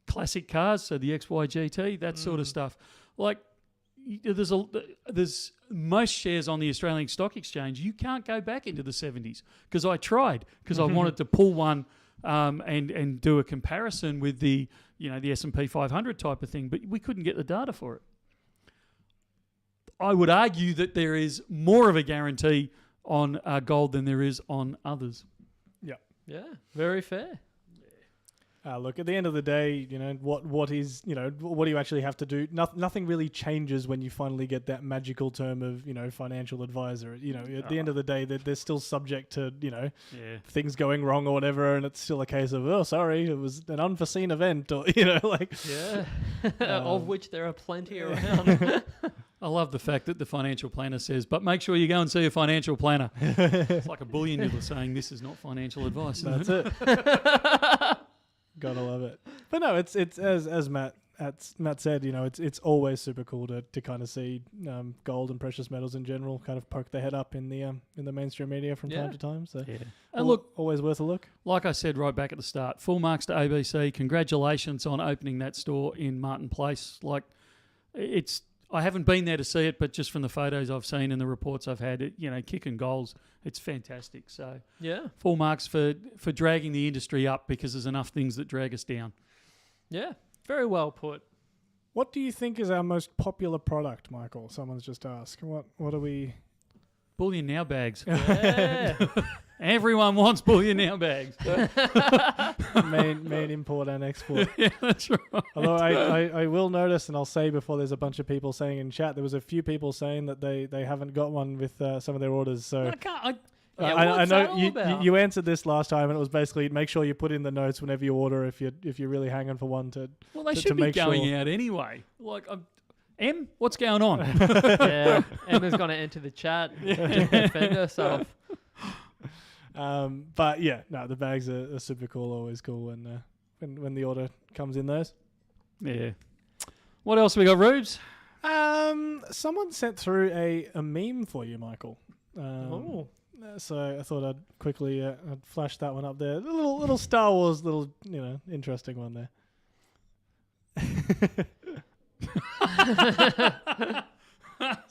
classic cars, so the XYGT, that sort of stuff. There's most shares on the Australian Stock Exchange. You can't go back into the 70s, because I tried, because I wanted to pull one and do a comparison with the S&P 500 type of thing, but we couldn't get the data for it. I would argue that there is more of a guarantee on gold than there is on others. Yeah, very fair. Look, at the end of the day, what do you actually have to do? Nothing really changes when you finally get that magical term of, financial advisor. At the end of the day, they're still subject to, things going wrong or whatever, and it's still a case of, oh, sorry, it was an unforeseen event, or, of which there are plenty around. I love the fact that the financial planner says, but make sure you go and see a financial planner. It's like a bullion dealer saying, this is not financial advice. That's it. Gotta love it. But no, it's as Matt said, it's always super cool to kind of see gold and precious metals in general kind of poke their head up in the mainstream media from time to time. So and look, always worth a look. Like I said right back at the start, full marks to ABC. Congratulations on opening that store in Martin Place. I haven't been there to see it, but just from the photos I've seen and the reports I've had, kicking goals, it's fantastic. So full marks for dragging the industry up, because there's enough things that drag us down. Yeah, very well put. What do you think is our most popular product, Michael? Someone's just asked. What are we? Bullion Now bags. Yeah. Everyone wants Bullion Now bags. main import and export. Yeah, that's right. Although I will notice, and I'll say before there's a bunch of people saying in chat, there was a few people saying that they haven't got one with some of their orders. So I know you answered this last time, and it was basically make sure you put in the notes whenever you order if you're really hanging for one to. Well, they should be going out anyway. Em, what's going on? Yeah, Emma's going to enter the chat to defend herself. But yeah, no, the bags are super cool. Always cool when the order comes in those. Yeah. What else we got, Rubes? Someone sent through a meme for you, Michael. So I thought I'd quickly I'd flash that one up there. Little Star Wars, interesting one there.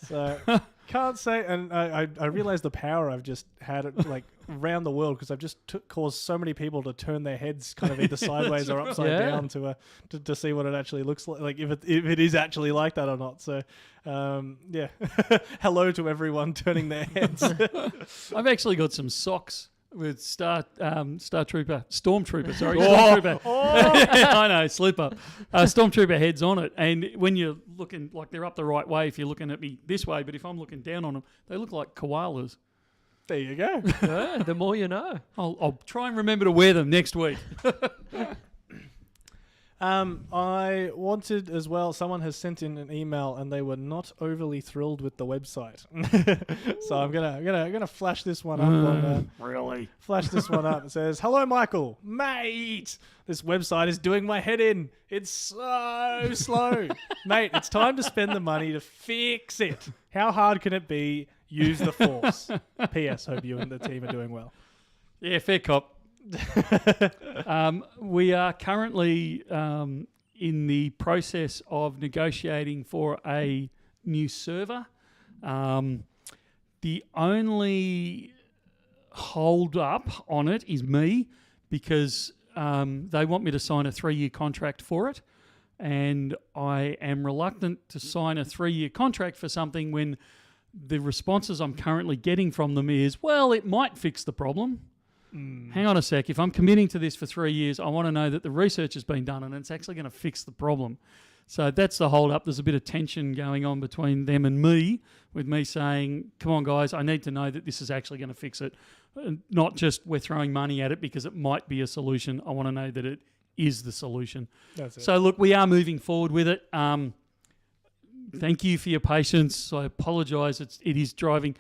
So can't say, and I realized the power I've just had it like around the world because I've just caused so many people to turn their heads kind of either sideways or upside down to see what it actually looks like if it is actually like that or not. So hello to everyone turning their heads. I've actually got some socks with Stormtrooper. I know, slip up. Stormtrooper heads on it, and when you're looking like they're up the right way, if you're looking at me this way, but if I'm looking down on them, they look like koalas. There you go. Yeah, the more you know. I'll try and remember to wear them next week. I wanted as well, someone has sent in an email and they were not overly thrilled with the website. So I'm gonna flash this one up. Really? Flash this one up. It says, "Hello, Michael. Mate, this website is doing my head in. It's so slow. Mate, it's time to spend the money to fix it. How hard can it be? Use the force. P.S. Hope you and the team are doing well." Yeah, fair cop. We are currently in the process of negotiating for a new server. The only hold up on it is me because they want me to sign a 3-year contract for it, and I am reluctant to sign a 3-year contract for something when the responses I'm currently getting from them is, well, it might fix the problem. Hang on a sec. If I'm committing to this for 3 years, I want to know that the research has been done and it's actually going to fix the problem. So that's the hold up. There's a bit of tension going on between them and me, with me saying, come on, guys, I need to know that this is actually going to fix it. Not just we're throwing money at it because it might be a solution. I want to know that it is the solution. That's it. So, look, we are moving forward with it. Thank you for your patience. I apologise. It is driving...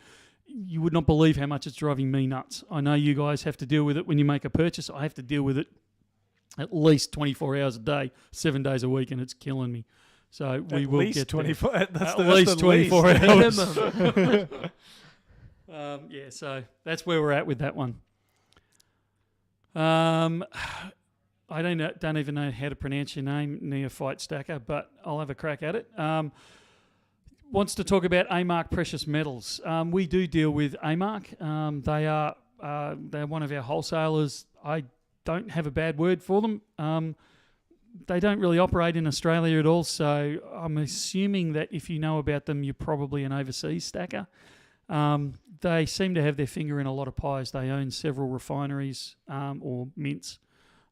You would not believe how much it's driving me nuts. I know you guys have to deal with it when you make a purchase. I have to deal with it at least 24 hours a day, 7 days a week, and it's killing me. So we will get 24. That's at least 24 hours. So that's where we're at with that one. I don't even know how to pronounce your name, Neophyte Stacker, but I'll have a crack at it. Wants to talk about A-Mark Precious Metals. We do deal with A-Mark. They're one of our wholesalers. I don't have a bad word for them. They don't really operate in Australia at all, so I'm assuming that if you know about them, you're probably an overseas stacker. They seem to have their finger in a lot of pies. They own several refineries or mints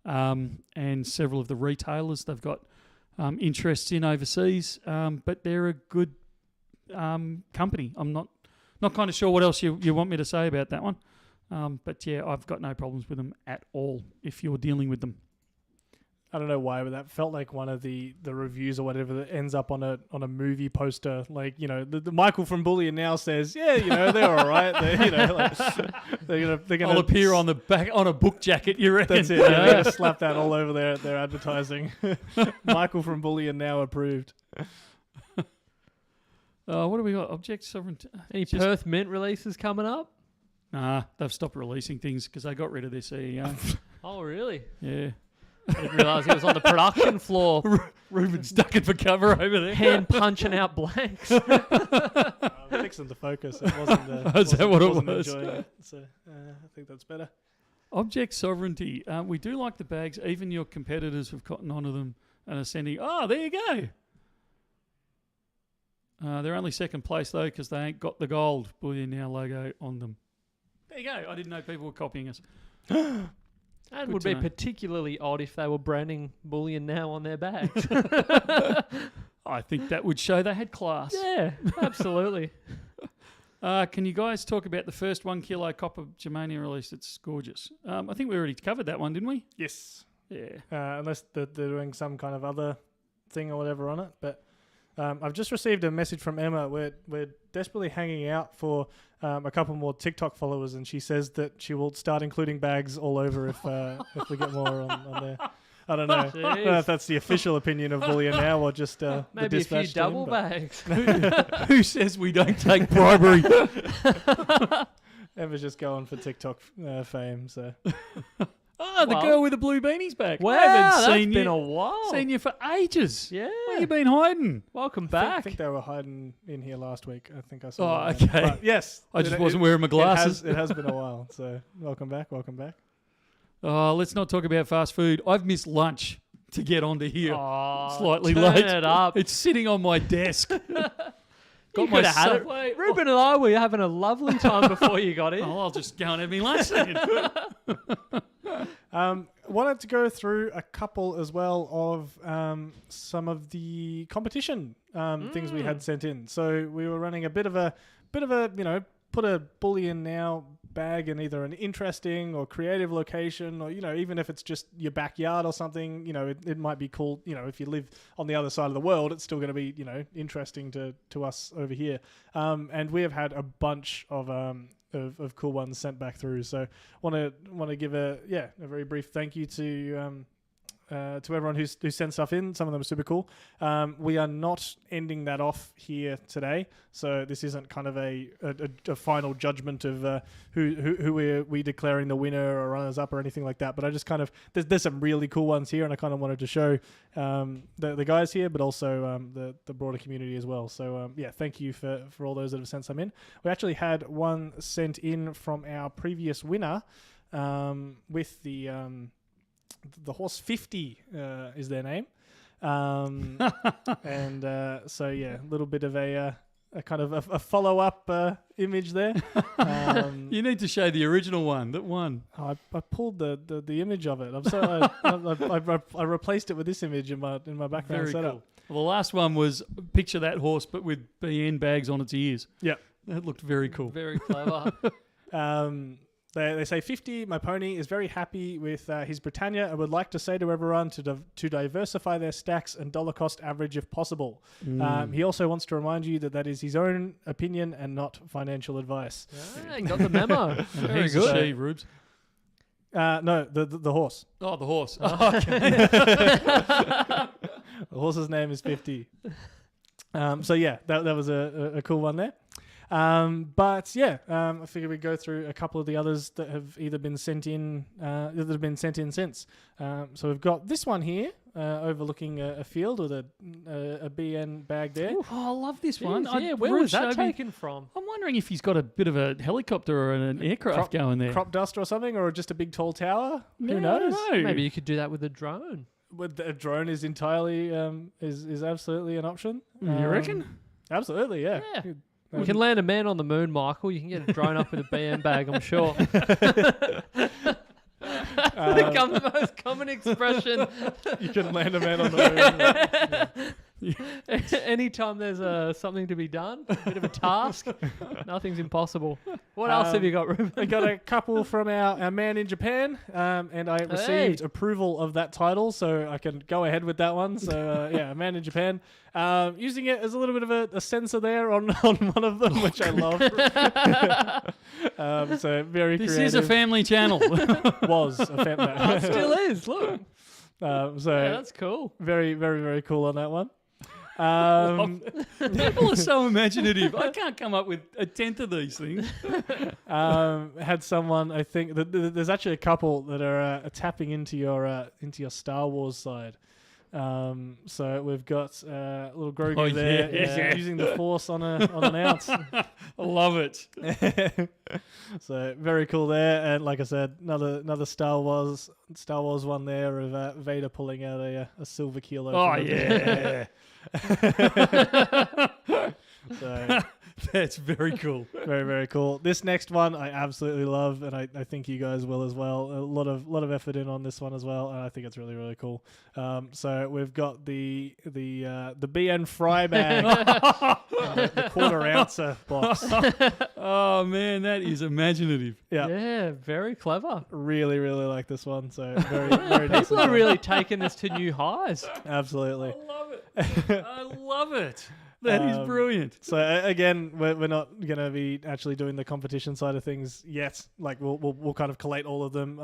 and several of the retailers. They've got interests in overseas, but they're a good company. I'm not kind of sure what else you want me to say about that one. But yeah, I've got no problems with them at all if you're dealing with them. I don't know why, but that felt like one of the reviews or whatever that ends up on a movie poster. Like, the Michael from Bullion Now says, yeah, they're all right. They're gonna I'll appear on the back on a book jacket. You reckon? That's it. They're gonna slap that all over their advertising. Michael from Bullion Now approved. What do we got? Object sovereignty. Any Perth Mint releases coming up? Nah, they've stopped releasing things because they got rid of their CEO. Oh, really? Yeah. I didn't realise he was on the production floor. Ruben's ducking for cover over there. Hand punching out blanks. Fixing the focus. It wasn't. Is that what it wasn't was? Enjoying it. So I think that's better. Object sovereignty. We do like the bags. Even your competitors have gotten onto them and are sending. Oh, there you go. They're only second place though because they ain't got the gold Bullion Now logo on them. There you go. I didn't know people were copying us. And would be particularly odd if they were branding Bullion Now on their bags. I think that would show they had class. Yeah, absolutely. Can you guys talk about the first 1 kilo copper germanium release? It's gorgeous. I think we already covered that one, didn't we? Yes. Yeah. Unless they're doing some kind of other thing or whatever on it. But I've just received a message from Emma. We're desperately hanging out for a couple more TikTok followers, and she says that she will start including bags all over if we get more on there. I don't know. I don't know if that's the official opinion of Bullion Now or just maybe the a few dispatch double team, bags. Who says we don't take bribery? Emma's just going for TikTok fame. So Oh, the girl with the blue beanie's back. Wow, I haven't that's seen been you, a while. Seen you for ages. Yeah. Where you been hiding? Welcome I back. think they were hiding in here last week. I think I saw. Oh, that. okay. But yes, I just wasn't wearing my glasses. It has been a while. So welcome back. Welcome back. Oh, let's not talk about fast food. I've missed lunch to get onto here. Oh, Slightly turn late. it up. It's sitting on my desk. You could have had it. Ruben and I were having a lovely time before you got in. Oh, I'll just go and have me lunch then. Wanted to go through a couple as well of some of the competition things we had sent in. So we were running a bit of a put a Bullion Now bag in either an interesting or creative location, or even if it's just your backyard or something, it might be cool. If you live on the other side of the world, it's still going to be interesting to us over here. And we have had a bunch of cool ones sent back through. So want to give a very brief thank you to everyone who sent stuff in. Some of them are super cool. We are not ending that off here today, so this isn't kind of a final judgment of who we're declaring the winner or runners up or anything like that. But I just kind of there's some really cool ones here, and I kind of wanted to show the guys here, but also the broader community as well. So thank you for all those that have sent some in. We actually had one sent in from our previous winner with the horse 50 is their name. And so a little bit of a kind of a follow-up image there. You need to show the original one that won. I pulled the image of it. I'm sorry, I replaced it with this image in my background Very setup. cool. Well, the last one was picture that horse, but with BN bags on its ears. Yeah. That looked very cool. Very clever. They say 50, my pony is very happy with his Britannia and would like to say to everyone to diversify their stacks and dollar cost average if possible. He also wants to remind you that is his own opinion and not financial advice. Yeah, got the memo. Very He's good. a she, Rubes. No, the horse. Oh, the horse. Oh, okay. The horse's name is 50. That was a cool one there. I figured we'd go through a couple of the others that have either been sent in, since. So we've got this one here, overlooking a field with a BN bag there. Oh, I love this one. Where was that taken from? I'm wondering if he's got a bit of a helicopter or an aircraft going there. Crop dust or something, or just a big tall tower. Yeah, Who knows? I don't know. Maybe you could do that with a drone. With a drone is entirely is absolutely an option. You reckon? Absolutely, yeah. You can land a man on the moon, Michael. You can get a drone up with a BN bag, I'm sure. Become the most common expression. You can land a man on the moon. Anytime there's something to be done, a bit of a task, nothing's impossible. What else have you got, Ruben? I got a couple from our man in Japan, and I received approval of that title, so I can go ahead with that one. So a man in Japan, using it as a little bit of a sensor there on one of them, which I love. So very This creative. is a family channel. Was a family. It still is. Look. That's cool. Very, very, very cool on that one. People are so imaginative. I can't come up with a tenth of these things. Had someone, I think, there's actually a couple that are tapping into your Star Wars side. So we've got little Grogu there using the Force on an ounce. I love it. So very cool there, and like I said, another Star Wars one there of Vader pulling out a silver kilo. Oh yeah. So that's very cool. Very, very cool. This next one I absolutely love, and I think you guys will as well. A lot of effort in on this one as well, and I think it's really, really cool. So we've got the BN fry bag, the quarter ouncer box. Oh man, that is imaginative. Yeah, very clever. Really, really like this one. So very, very nice. People are really taking this to new highs. Absolutely. I love it. I love it. That is brilliant. So again, we're not going to be actually doing the competition side of things yet. Like we'll kind of collate all of them.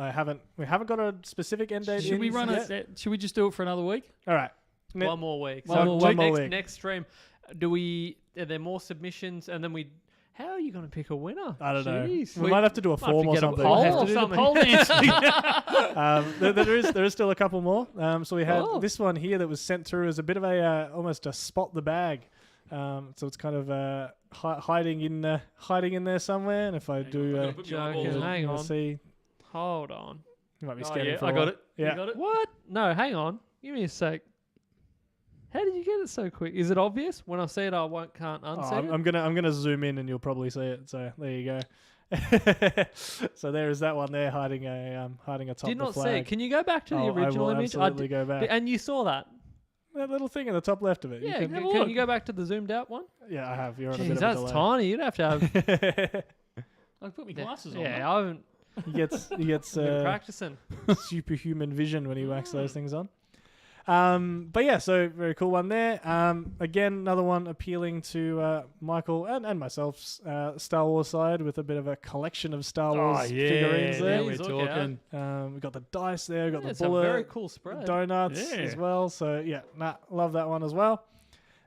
We haven't got a specific end date. Should we run it? Should we just do it for another week? All right. One more week. One more week. Next stream, are there more submissions? And then How are you going to pick a winner? I don't know. Jeez. We might have to do a form or get a something. poll Have or to do the something. pole dancing. There is still a couple more. So we had Oh. this one here that was sent through as a bit of a almost a spot the bag. So it's kind of hiding in there somewhere. And if I do, Joking. Hang you'll on. see, Hold on. you might be Oh, scanning yeah, for a I got while. it. Yeah. You got it? What? No, hang on. Give me a sec. How did you get it so quick? Is it obvious? When I see it, can't Oh, unsee it. I'm gonna zoom in and you'll probably see it. So there you go. So there is that one there hiding atop Did the not see flag. it. Can you go back to the original I will image? absolutely go back. And you saw that? That little thing in the top left of it. Yeah. You can, Can you go back to the zoomed out one? yeah, I have. You're on a Jeez, bit of a that's delay. tiny. You'd have to have. I put my glasses on. Yeah, mate. I haven't He gets been practicing. superhuman vision when he whacks those things on. But yeah, so very cool one there. Again, another one appealing to Michael and myself's Star Wars side with a bit of a collection of Star Wars figurines there. We're Look talking. We've got the dice there, we've got It's the a bullet very cool spread. donuts Yeah. as well. So yeah, love that one as well.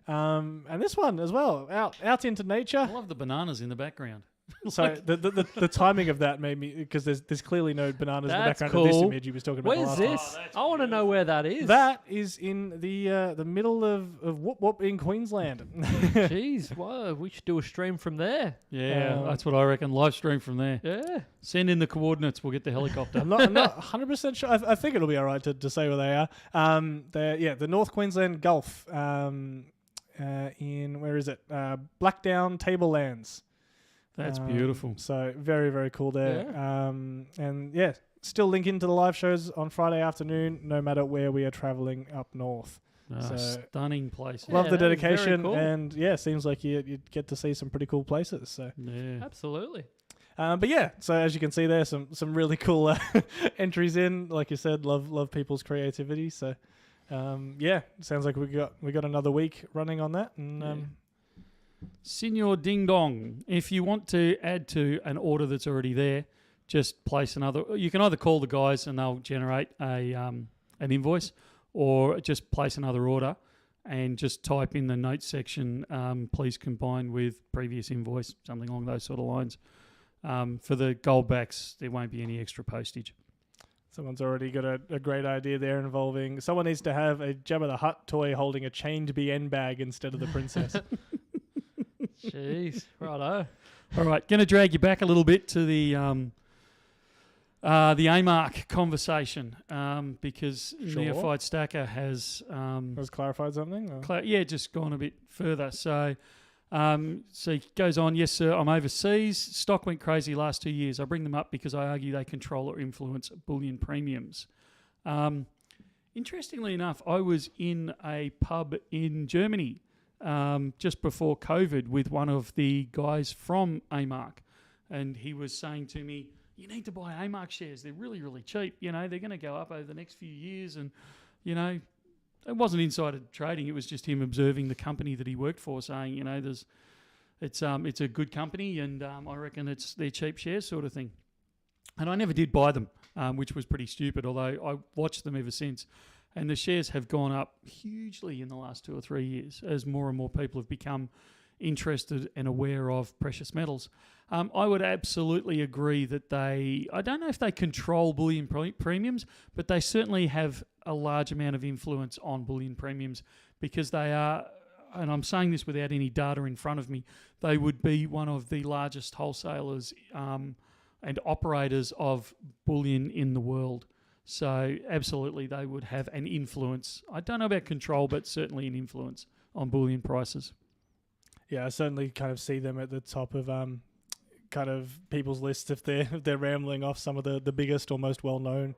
And this one as well, out into I nature. love the bananas in the background. So the timing of that made me, because there's clearly no bananas in the That's background of this cool. image he was talking about. the Where's last one. this? I want to know where that is. That is in the middle of Whoop Whoop in Queensland. Jeez, whoa, we should do a stream from there. Yeah, that's what I reckon. Live stream from there. Yeah. Send in the coordinates. We'll get the helicopter. I'm not 100% sure. I think it'll be all right to say where they are. They're the North Queensland Gulf. In where is it? Blackdown Tablelands. That's beautiful. So very, very cool there. Yeah. And yeah, still link into the live shows on Friday afternoon, no matter where we are traveling up north. So Stunning place. love Yeah, the that is very dedication, cool. and yeah, seems like you get to see some pretty cool places. So, Yeah. Absolutely. but yeah, so as you can see there, some really cool entries in. Like you said, love people's creativity. So, yeah, sounds like we got another week running on that, and Senor Ding Dong, if you want to add to an order that's already there, just place another. You can either call the guys and they'll generate an invoice, or just place another order and just type in the notes section, please combine with previous invoice, something along those sort of lines. For the Goldbacks, there won't be any extra postage. someone's already got a great idea there involving someone needs to have a Jabba the Hutt toy holding a chained BN bag instead of the princess. Jeez, righto. All right, going to drag you back a little bit to the AMARC conversation because Sure. Neophyte Stacker has Has clarified something? Or? just gone a bit further. So he goes on, yes, sir, I'm overseas. Stock went crazy last 2 years. I bring them up because I argue they control or influence bullion premiums. Interestingly enough, I was in a pub in Germany just before COVID with one of the guys from AMARC, and he was saying to me, you need to buy AMARC shares. They're really, really cheap. You know, they're going to go up over the next few years. And, you know, it wasn't insider trading. It was just him observing the company that he worked for, saying, you know, it's a good company, and I reckon they're cheap shares sort of thing. And I never did buy them, which was pretty stupid, although I watched them ever since. And the shares have gone up hugely in the last 2 or 3 years as more and more people have become interested and aware of precious metals. I would absolutely agree that I don't know if they control bullion premiums, but they certainly have a large amount of influence on bullion premiums because they are, and I'm saying this without any data in front of me, they would be one of the largest wholesalers and operators of bullion in the world. So absolutely they would have an influence. I don't know about control, but certainly an influence on bullion prices. Yeah, I certainly kind of see them at the top of kind of people's lists if they're rambling off some of the biggest or most well known.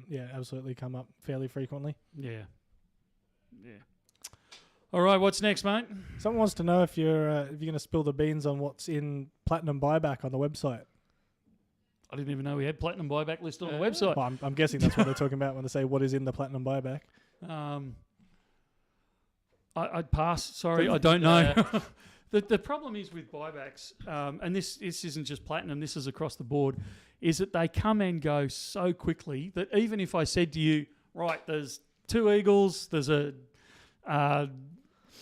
Yeah, absolutely come up fairly frequently. Yeah. All right, what's next, mate? Someone wants to know if you're going to spill the beans on what's in Platinum Buyback on the website. I didn't even know we had Platinum Buyback listed on the website. Well, I'm guessing that's what they're talking about when they say what is in the Platinum Buyback. I'd pass. Sorry, I don't know. The problem is with buybacks, and this isn't just Platinum, this is across the board, is that they come and go so quickly that even if I said to you, right, there's 2 eagles, there's a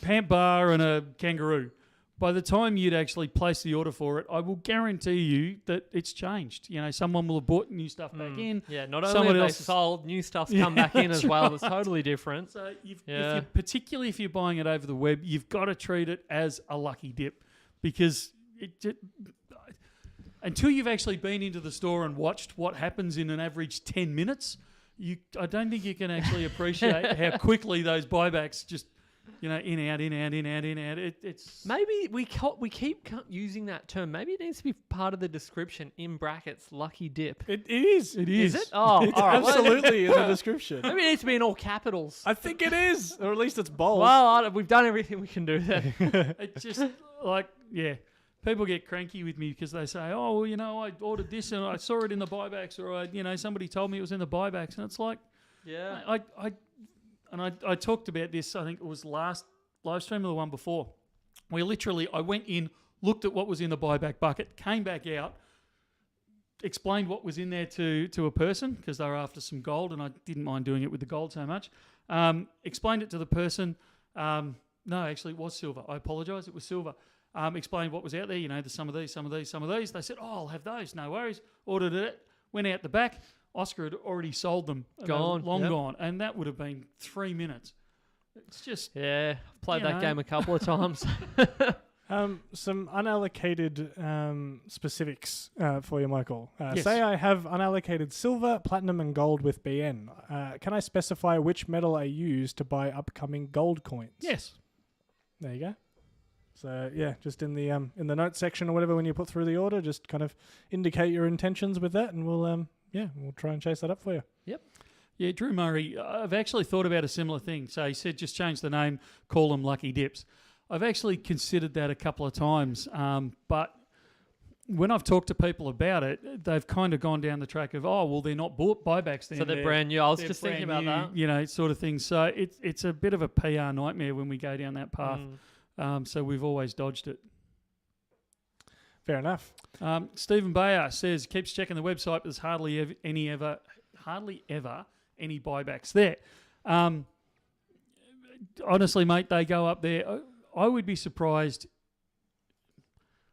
pant bar and a kangaroo, by the time you'd actually place the order for it, I will guarantee you that it's changed. You know, someone will have bought new stuff back in. Yeah, not only Someone have they else has- sold, new stuff's come back in as that's well. right. That's totally different. So Yeah. particularly if you're buying it over the web, you've got to treat it as a lucky dip, because until you've actually been into the store and watched what happens in an average 10 minutes, I don't think you can actually appreciate how quickly those buybacks just, in, out. It's Maybe we keep using that term. Maybe it needs to be part of the description in brackets. Lucky dip. It is. It Is it? Oh, It's all right. absolutely in the description. Maybe it needs to be in all capitals. I think it is, or at least it's bold. Well, we've done everything we can do there. It's just people get cranky with me because they say, oh, well, I ordered this and I saw it in the buybacks, or somebody told me it was in the buybacks, and it's like, Yeah. I talked about this, I think it was last live stream or the one before, where literally I went in, looked at what was in the buyback bucket, came back out, explained what was in there to a person because they were after some gold, and I didn't mind doing it with the gold so much. Explained it to the person. No, actually it was silver. I apologise, it was silver. Explained what was out there, there's some of these. They said, oh, I'll have those, no worries. Ordered it, went out the back. Oscar had already sold them. Gone, Long yep. gone. And that would have been 3 minutes. It's just... Yeah, I've played that know. game a couple of times. Some unallocated specifics for you, Michael. Yes. Say I have unallocated silver, platinum, and gold with BN. Can I specify which metal I use to buy upcoming gold coins? Yes. There you go. So yeah, just in the notes section or whatever, when you put through the order, just kind of indicate your intentions with that, and we'll try and chase that up for you. Yep. Yeah, Drew Murray, I've actually thought about a similar thing. So he said just change the name, call them Lucky Dips. I've actually considered that a couple of times, but when I've talked to people about it, they've kind of gone down the track of, oh, well, they're not bought buybacks. So they're brand new. I was just thinking about that. Sort of thing. So it's a bit of a PR nightmare when we go down that path. So we've always dodged it. Fair enough. Stephen Bayer says, keeps checking the website, but there's hardly ever any buybacks there. Honestly, mate, they go up there. I would be surprised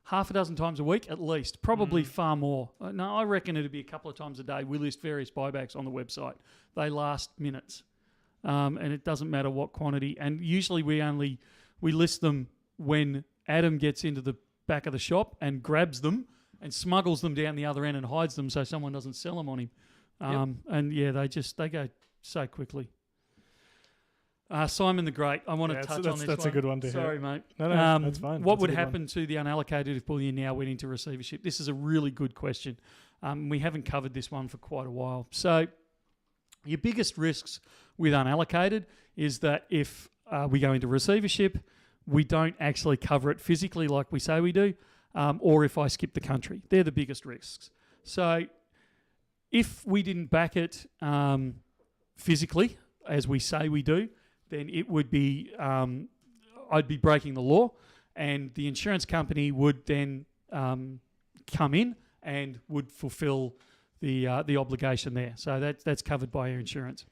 half a dozen times a week at least, probably far more. No, I reckon it'd be a couple of times a day. We list various buybacks on the website. They last minutes, and it doesn't matter what quantity. And usually we list them when Adam gets into the back of the shop and grabs them and smuggles them down the other end and hides them so someone doesn't sell them on him. And yeah, they go so quickly. Simon the Great, I want to touch on this that's one. a good one to Sorry, hear. mate. No, that's fine. What That's a would good happen one. to the unallocated if Bullion Now went into receivership? This is a really good question. We haven't covered this one for quite a while. So your biggest risks with unallocated is that if we go into receivership, we don't actually cover it physically like we say we do, or if I skip the country. They're the biggest risks. So if we didn't back it physically, as we say we do, then it would be, I'd be breaking the law, and the insurance company would then come in and would fulfil the obligation there. So that's covered by our insurance.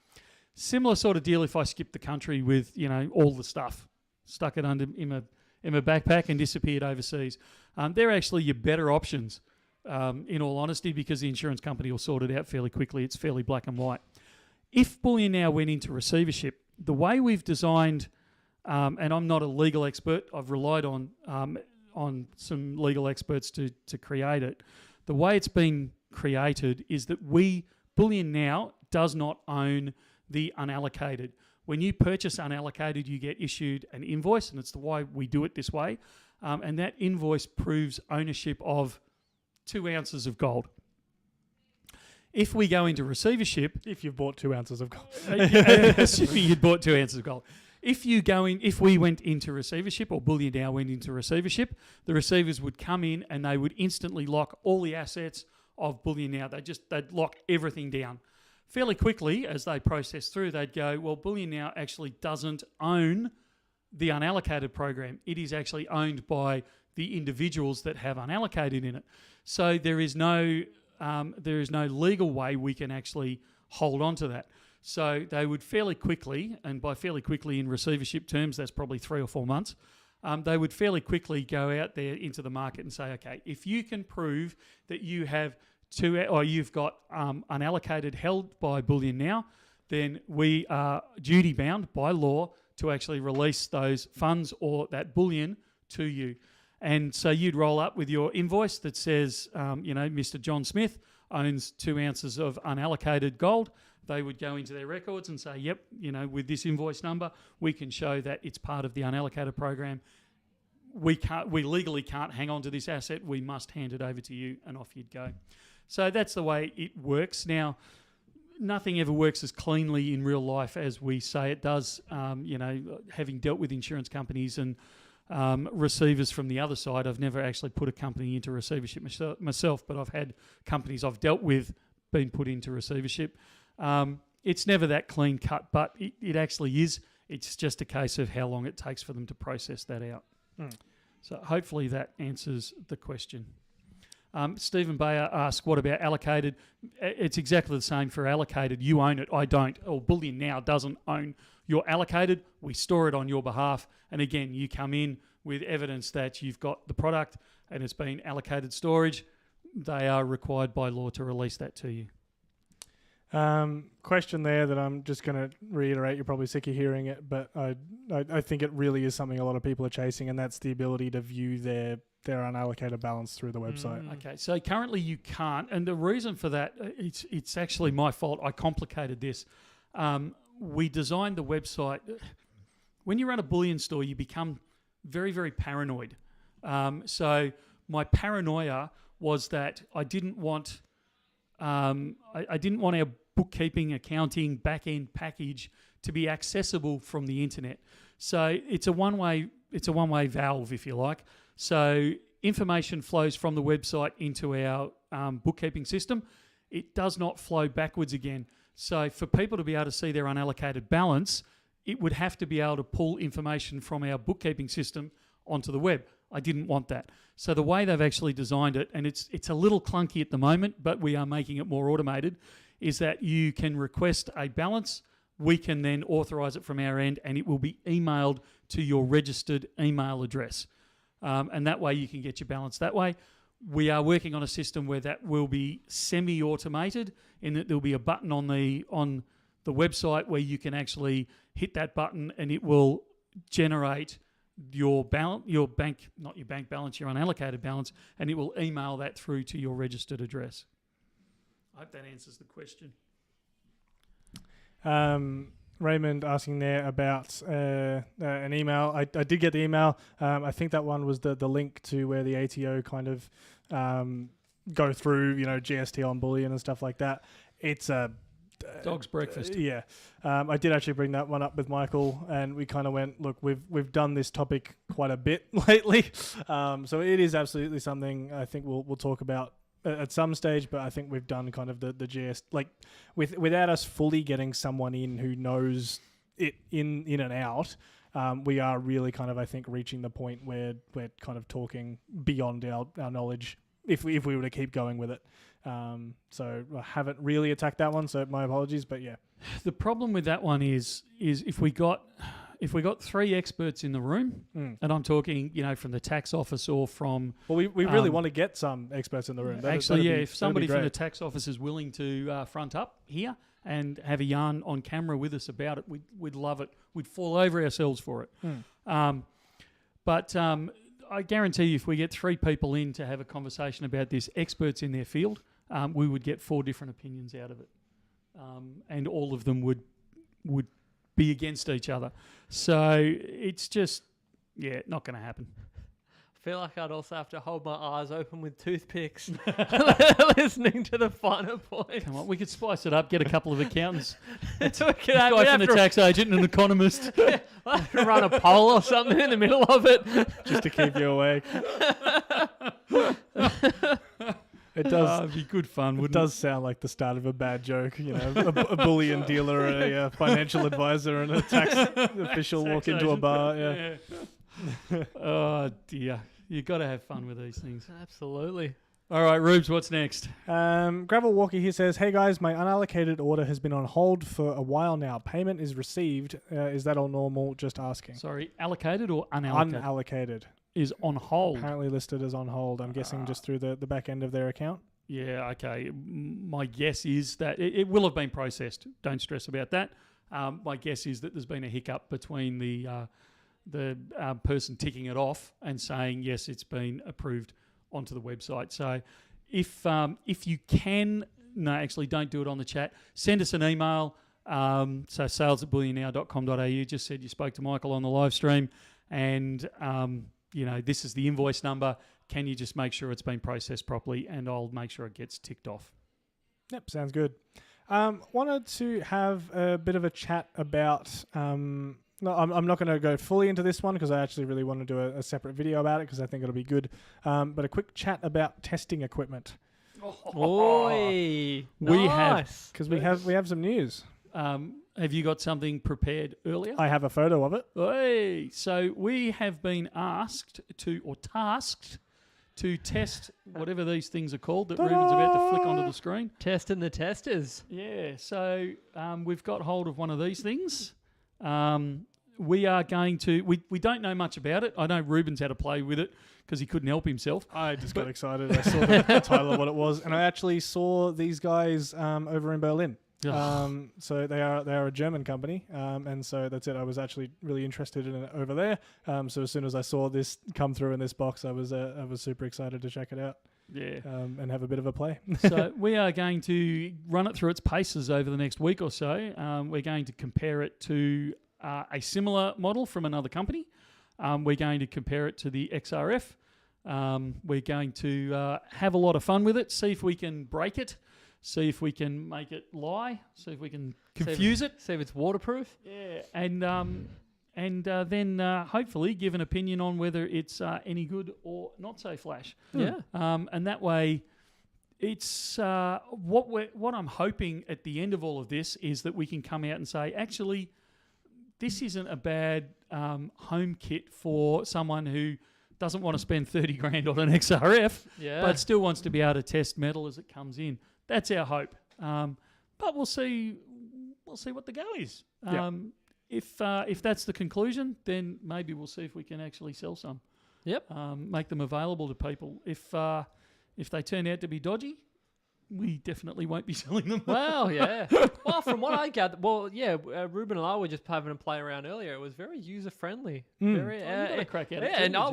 Similar sort of deal if I skip the country with all the stuff, stuck it under in my backpack and disappeared overseas. They're actually your better options, in all honesty, because the insurance company will sort it out fairly quickly. It's fairly black and white. If Bullion Now went into receivership, the way we've designed, and I'm not a legal expert, I've relied on some legal experts to create it. The way it's been created is that Bullion Now does not own the unallocated. When you purchase unallocated, you get issued an invoice, and it's the why we do it this way. And that invoice proves ownership of 2 ounces of gold. If we go into receivership... If you've bought 2 ounces of gold. Assuming you'd bought 2 ounces of gold. If we went into receivership, or Bullion Now went into receivership, the receivers would come in and they would instantly lock all the assets of Bullion Now. They'd lock everything down. Fairly quickly, as they process through, they'd go, well, Bullion Now actually doesn't own the unallocated program. It is actually owned by the individuals that have unallocated in it. So there is no legal way we can actually hold on to that. So they would fairly quickly, and by fairly quickly in receivership terms, that's probably 3 or 4 months, they would fairly quickly go out there into the market and say, okay, if you can prove that you have you've got unallocated held by Bullion Now, then we are duty bound by law to actually release those funds or that bullion to you. And so you'd roll up with your invoice that says, Mr. John Smith owns 2 ounces of unallocated gold. They would go into their records and say, yep, with this invoice number, we can show that it's part of the unallocated program. We legally can't hang on to this asset. We must hand it over to you, and off you'd go. So that's the way it works. Now, nothing ever works as cleanly in real life as we say it does. Having dealt with insurance companies and receivers from the other side, I've never actually put a company into receivership myself, but I've had companies I've dealt with been put into receivership. It's never that clean cut, but it actually is. It's just a case of how long it takes for them to process that out. So hopefully that answers the question. Stephen Bayer asked, what about allocated? It's exactly the same for allocated. You own it, I don't. Or Bullion Now doesn't own your allocated. We store it on your behalf. And again, you come in with evidence that you've got the product and it's been allocated storage. They are required by law to release that to you. Question there that I'm just going to reiterate. You're probably sick of hearing it, but I think it really is something a lot of people are chasing, and that's the ability to view their unallocated balance through the website. Okay, so currently you can't, and the reason for that, it's actually my fault. I complicated this. We designed the website. When you run a bullion store, you become very, very paranoid. So my paranoia was that I didn't want our bookkeeping, accounting, back-end package to be accessible from the internet. So it's a one-way valve, if you like. So information flows from the website into our bookkeeping system. It does not flow backwards again. So for people to be able to see their unallocated balance, it would have to be able to pull information from our bookkeeping system onto the web. I didn't want that. So the way they've actually designed it, and it's a little clunky at the moment, but we are making it more automated, is that you can request a balance. We can then authorise it from our end, and it will be emailed to your registered email address. And that way you can get your balance that way. We are working on a system where that will be semi-automated, in that there'll be a button on the website where you can actually hit that button and it will generate your unallocated balance, and it will email that through to your registered address. I hope that answers the question. Raymond asking there about an email. I did get the email. I think that one was the link to where the ATO kind of go through, GST on bullion and stuff like that. It's a dog's breakfast. Yeah. I did actually bring that one up with Michael, and we kind of went, look, we've done this topic quite a bit lately. So it is absolutely something I think we'll talk about at some stage, but I think we've done kind of the GS, like without us fully getting someone in who knows it in and out, we are really kind of, I think, reaching the point where we're kind of talking beyond our knowledge if we were to keep going with it. So I haven't really attacked that one, so my apologies, but yeah. The problem with that one is if we got 3 experts in the room, and I'm talking, from the tax office or from... Well, we really want to get some experts in the room. If somebody from the tax office is willing to front up here and have a yarn on camera with us about it, we'd love it. We'd fall over ourselves for it. But I guarantee you, if we get 3 people in to have a conversation about this, experts in their field, we would get 4 different opinions out of it. And all of them would be against each other. So it's just, not going to happen. I feel like I'd also have to hold my eyes open with toothpicks listening to the finer points. Come on, we could spice it up, get a couple of accountants. A guy from the tax agent and an economist. Run a poll or something in the middle of it. Just to keep you awake. It does. It'd be good fun, wouldn't it? It does sound like the start of a bad joke. A bullion dealer, a financial advisor, and a tax official walk into a bar. Yeah. Oh dear, you got to have fun with these things. Absolutely. All right, Rubes, what's next? Gravel Walker here says, "Hey guys, my unallocated order has been on hold for a while now. Payment is received. Is that all normal? Just asking." Sorry, allocated or unallocated? Unallocated. Is on hold. Apparently listed as on hold. I'm guessing just through the back end of their account. Yeah, okay. My guess is that it will have been processed. Don't stress about that. My guess is that there's been a hiccup between the person ticking it off and saying, yes, it's been approved onto the website. So if you can, no, actually don't do it on the chat. Send us an email. So sales@bullionnow.com.au. Just said you spoke to Michael on the live stream and, this is the invoice number. Can you just make sure it's been processed properly, and I'll make sure it gets ticked off. Yep, sounds good. Wanted to have a bit of a chat about... no, I'm not going to go fully into this one because I actually really want to do a separate video about it because I think it'll be good. But a quick chat about testing equipment. Oi, nice. Because we have some news. Have you got something prepared earlier? I have a photo of it. Hey, so we have been tasked to test whatever these things are called that Ruben's about to flick onto the screen. Testing the testers. Yeah, so we've got hold of one of these things. We are going to... We don't know much about it. I know Ruben's had to play with it because he couldn't help himself. I just got excited. I saw the title of what it was, and I actually saw these guys over in Berlin. So they are a German company, and so that's it. I was actually really interested in it over there. So as soon as I saw this come through in this box, I was super excited to check it out. Yeah, and have a bit of a play. So we are going to run it through its paces over the next week or so. We're going to compare it to a similar model from another company. We're going to compare it to the XRF. We're going to have a lot of fun with it, see if we can break it. See if we can make it lie. See if we can confuse it. See if it's waterproof. Yeah, and then hopefully give an opinion on whether it's any good or not so flash. Yeah. And that way, it's what I'm hoping at the end of all of this is that we can come out and say, actually, this isn't a bad home kit for someone who doesn't want to spend 30 grand on an XRF, but still wants to be able to test metal as it comes in. That's our hope, but we'll see. We'll see what the go is. If that's the conclusion, then maybe we'll see if we can actually sell some. Yep. Make them available to people. If they turn out to be dodgy, we definitely won't be selling them. Well, yeah. Well, from what I gathered, Ruben and I were just having a play around earlier. It was very user friendly. Very. You got a crack at it. And I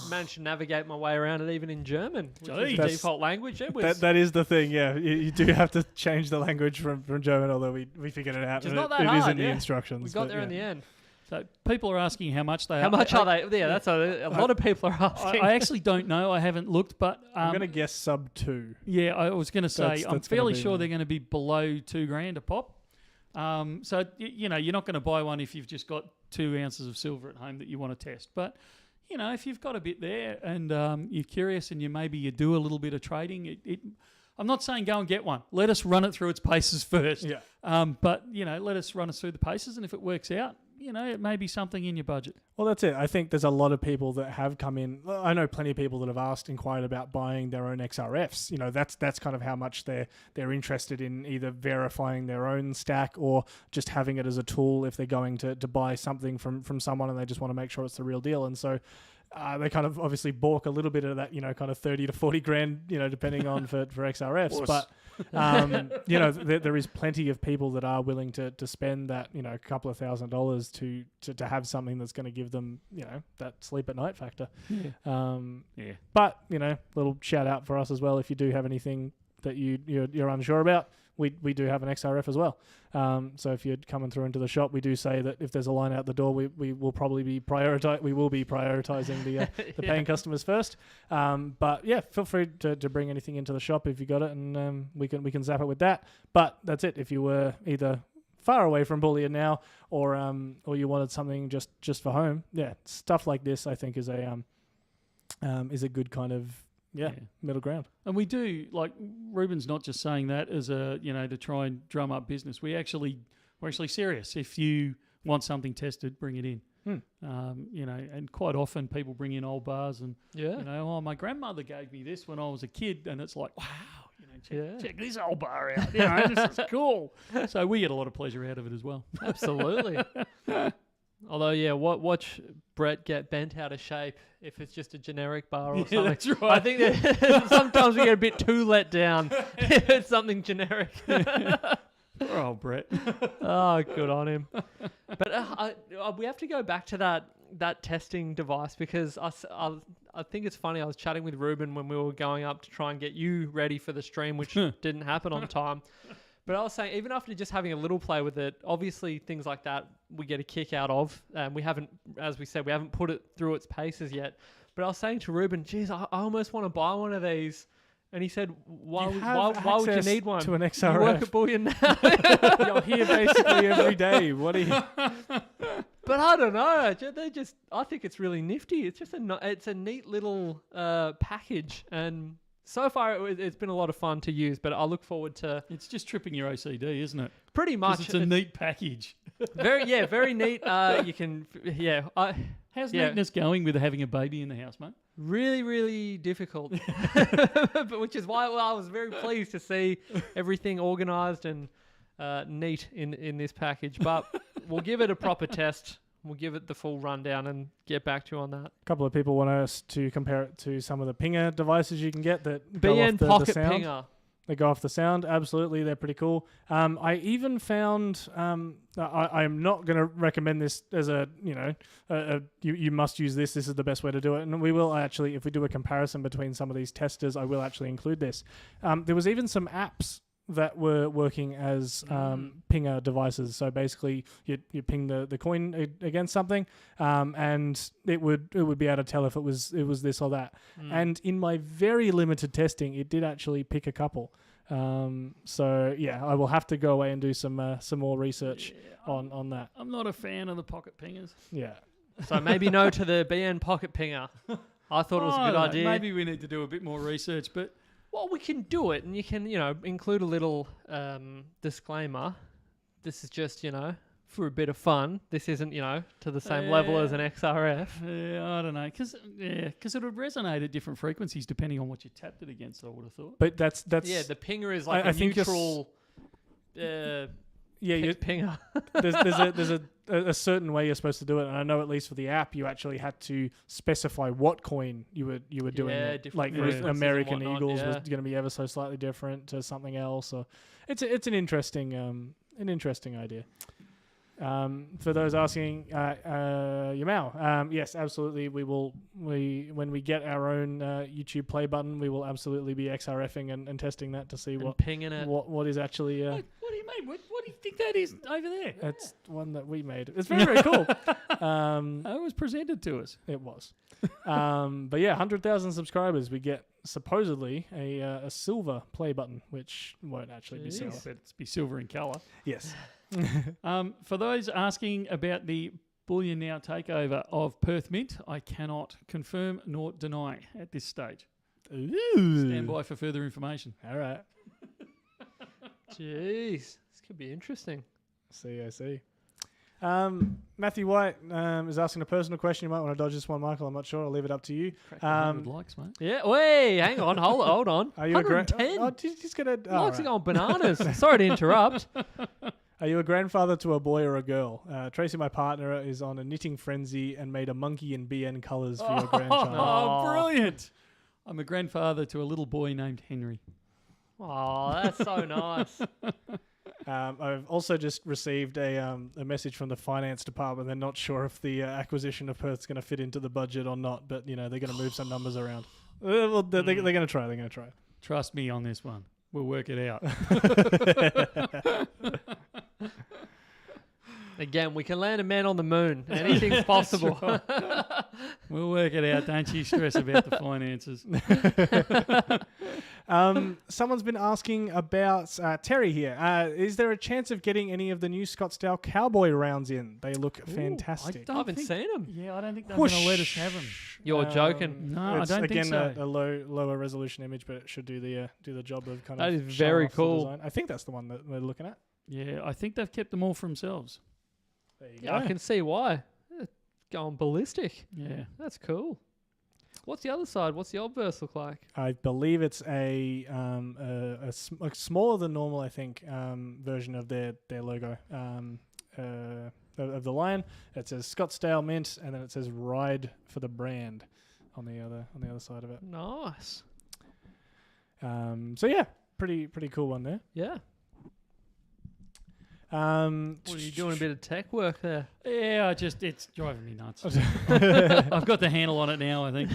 managed to navigate my way around it even in German, which is the default language. It was, that is the thing. Yeah, you do have to change the language from German, although we figured it out. It's not that hard. It is in the yeah. instructions. We got there in the end. So people are asking how much they are. How much are they? Yeah, that's a lot of people are asking. I actually don't know. I haven't looked, but I'm going to guess sub 2. Yeah, I was going to say I'm fairly sure one. they're going to be below $2,000 a pop. So you're not going to buy one if you've just got 2 ounces of silver at home that you want to test. But if you've got a bit there and you're curious and you do a little bit of trading, I'm not saying go and get one. Let us run it through its paces first. Yeah. But let us run us through the paces, and if it works out, it may be something in your budget. Well, that's it. I think there's a lot of people that have come in. I know plenty of people that have inquired about buying their own XRFs. That's kind of how much they're interested in either verifying their own stack or just having it as a tool if they're going to buy something from someone and they just want to make sure it's the real deal. And so they kind of obviously balk a little bit of that, kind of 30 to 40 grand, depending on for XRFs. But there is plenty of people that are willing to spend that, a couple of $1,000s to have something that's going to give them, that sleep at night factor. Yeah. But, little shout out for us as well. If you do have anything that you're unsure about, we do have an XRF as well. So if you're coming through into the shop, we do say that if there's a line out the door, we will probably be prioritizing the paying customers first. But yeah, feel free to bring anything into the shop if you got it, and we can zap it with that. But that's it. If you were either far away from Bullion Now or you wanted something just for home, stuff like this I think is a good kind of middle ground. And we do, Ruben's not just saying that as to try and drum up business. We're actually serious. If you want something tested, bring it in. You know, and quite often people bring in old bars and, Yeah. you know, oh, my grandmother gave me this when I was a kid, and it's like, wow, you know, check this old bar out. You know, this is cool. So we get a lot of pleasure out of it as well. Absolutely. Although, yeah, watch Brett get bent out of shape if it's just a generic bar or something. That's right. I think that sometimes we get a bit too let down if it's something generic. Poor old Brett. Oh, good on him. But we have to go back to that testing device because I think it's funny. I was chatting with Ruben when we were going up to try and get you ready for the stream, which didn't happen on time. But I was saying, even after just having a little play with it, obviously things like that we get a kick out of. We haven't, as we said, we haven't put it through its paces yet. But I was saying to Ruben, geez, I almost want to buy one of these. And he said, why would you need one? To an XRF. You work at Bullion Now. You're here basically every day. What are you? But I don't know. I think it's really nifty. It's just it's a neat little package. And so far, it's been a lot of fun to use, but I look forward to... It's just tripping your OCD, isn't it? Pretty much. It's a neat package. Very neat. You can... Yeah. How's neatness going with having a baby in the house, mate? Really, really difficult. But which is why I was very pleased to see everything organised and neat in this package. But we'll give it a proper test. We'll give it the full rundown and get back to you on that. A couple of people want us to compare it to some of the pinger devices you can get that go off BN the Pocket sound. Pinger. They go off the sound. Absolutely, they're pretty cool. I even found... I'm not going to recommend this as you must use this. This is the best way to do it. And we will actually, if we do a comparison between some of these testers, I will actually include this. There was even some apps that were working as pinger devices. So basically, you ping the coin against something, and it would be able to tell if it was this or that. And in my very limited testing, it did actually pick a couple. So yeah, I will have to go away and do some more research on that. I'm not a fan of the pocket pingers. Yeah. So maybe no to the BN Pocket Pinger. I thought it was a good idea. Maybe we need to do a bit more research, but... Well, we can do it, and you can, include a little disclaimer. This is just, for a bit of fun. This isn't, to the same level as an XRF. Yeah, I don't know, because it would resonate at different frequencies depending on what you tapped it against. I would have thought. But that's yeah. The pinger is like I a think neutral. Pinger. there's a certain way you're supposed to do it, and I know at least for the app you actually had to specify what coin you were doing. Like American Eagles was going to be ever so slightly different to something else. Or it's an interesting idea. For those asking, Yamau, yes, absolutely. When we get our own YouTube play button, we will absolutely be XRFing and testing that to see pinging it. What is actually. What do you mean? What do you think that is over there? That's one that we made. It's very, very cool. It was presented to us. It was. But yeah, 100,000 subscribers. We get supposedly a silver play button, which won't actually be silver. But it's be silver in colour. Yes. For those asking about the Bullion Now takeover of Perth Mint, I cannot confirm nor deny at this stage. Ooh. Stand by for further information. All right. Jeez, this could be interesting. I see. Matthew White is asking a personal question. You might want to dodge this one, Michael. I'm not sure. I'll leave it up to you. Likes, mate. Yeah. Wait, hang on. Hold on. Are you 110? Just gonna. Likes are going bananas. Sorry to interrupt. Are you a grandfather to a boy or a girl? Tracy, my partner, is on a knitting frenzy and made a monkey in BN colours for your grandchild. Oh, brilliant. I'm a grandfather to a little boy named Henry. Oh, that's so nice. I've also just received a message from the finance department. They're not sure if the acquisition of Perth is going to fit into the budget or not, but they're going to move some numbers around. Well, they're going to try. They're going to try. Trust me on this one. We'll work it out. Again, we can land a man on the moon. Anything's possible. Right. We'll work it out. Don't you stress about the finances. Someone's been asking about Terry here. Is there a chance of getting any of the new Scottsdale Cowboy rounds in? They look fantastic. I haven't seen them. Yeah, I don't think they're going to let us have them. You're joking. No, I don't think so. Again, a lower resolution image, but it should do the job of kind of. That is very cool. Design. I think that's the one that we're looking at. Yeah, I think they've kept them all for themselves. There you Yeah, go. I can see why. going ballistic. Yeah. That's cool. What's the other side? What's the obverse look like? I believe it's a smaller than normal, I think, version of their logo of the lion. It says Scottsdale Mint, and then it says Ride for the brand on the other side of it. Nice. So yeah, pretty cool one there. Yeah. What are you doing? A bit of tech work there? Yeah, it's driving me nuts. I've got the handle on it now, I think.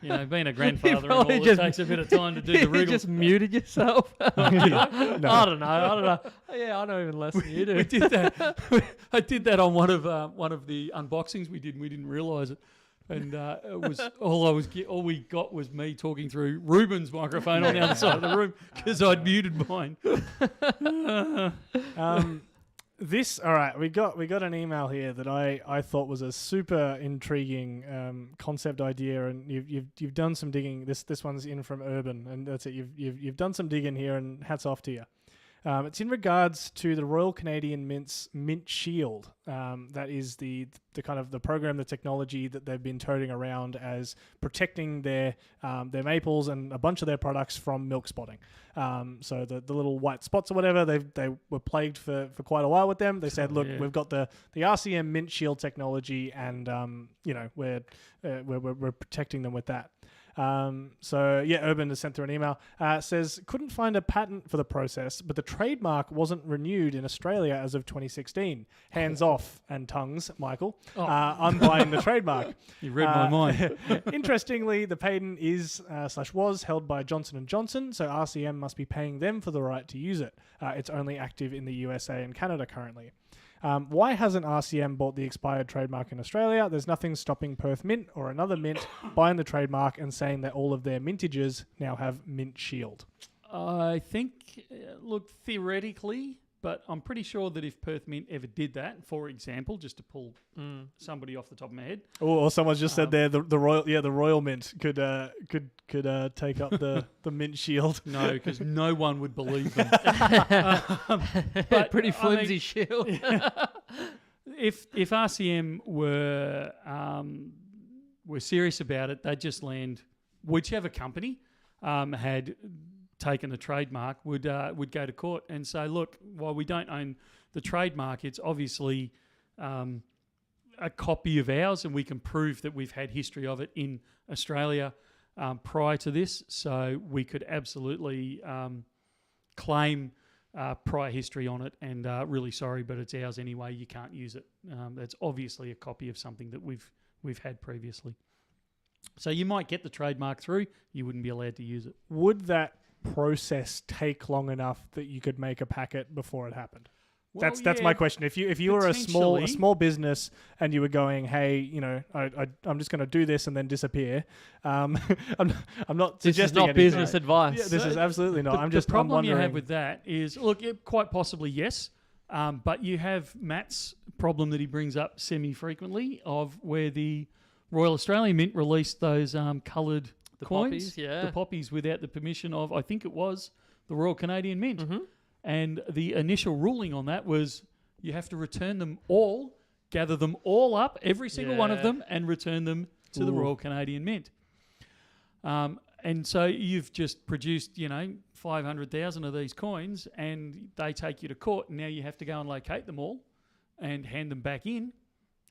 Being a grandfather and all, it takes a bit of time to do the You wriggle. just muted yourself. No. I don't know. Yeah, I know even less than you do. We did that. I did that on one of the unboxings we did, and we didn't realise it. And it was all we got was me talking through Ruben's microphone on the other side of the room because I'd muted mine. All right, we got an email here that I thought was a super intriguing concept idea, and you've done some digging. This one's in from Urban, and that's it. You've done some digging here, and hats off to you. It's in regards to the Royal Canadian Mint's Mint Shield. That is the kind of the program, the technology that they've been toting around as protecting their maples and a bunch of their products from milk spotting. So the little white spots or whatever, they were plagued for quite a while with them. They said, look, we've got the RCM Mint Shield technology, and we're protecting them with that. Urban has sent through an email. Says, couldn't find a patent for the process, but the trademark wasn't renewed in Australia as of 2016. Hands off and tongues, Michael. I'm buying the trademark. You read my mind. Interestingly, the patent is /was held by Johnson & Johnson, so RCM must be paying them for the right to use it. It's only active in the USA and Canada currently. Why hasn't RCM bought the expired trademark in Australia? There's nothing stopping Perth Mint or another mint buying the trademark and saying that all of their mintages now have Mint Shield. I think, theoretically, but I'm pretty sure that if Perth Mint ever did that, for example, just to pull somebody off the top of my head. Or someone's just said there the Royal Mint could take up the Mint Shield. No, because no one would believe them. But pretty flimsy shield. If RCM were serious about it, they'd just land whichever company had taken the trademark would go to court and say, look, while we don't own the trademark, it's obviously a copy of ours, and we can prove that we've had history of it in Australia prior to this, so we could absolutely claim prior history on it, and really sorry, but it's ours anyway, you can't use it. That's obviously a copy of something that we've had previously. So you might get the trademark through, you wouldn't be allowed to use it. Would that process take long enough that you could make a packet before it happened? Well, that's my question. If you were a small business and you were going, hey, I'm just going to do this and then disappear. I'm not This suggesting is not anything. business advice. Yeah, this is absolutely not. The problem I'm you wondering. have with that is, look, quite possibly yes, but you have Matt's problem that he brings up semi-frequently of where the Royal Australian Mint released those coloured coins, the poppies, without the permission of, I think it was, the Royal Canadian Mint. Mm-hmm. And the initial ruling on that was you have to return them all, gather them all up, every single one of them, and return them to the Royal Canadian Mint. And so you've just produced, 500,000 of these coins, and they take you to court, and now you have to go and locate them all and hand them back in.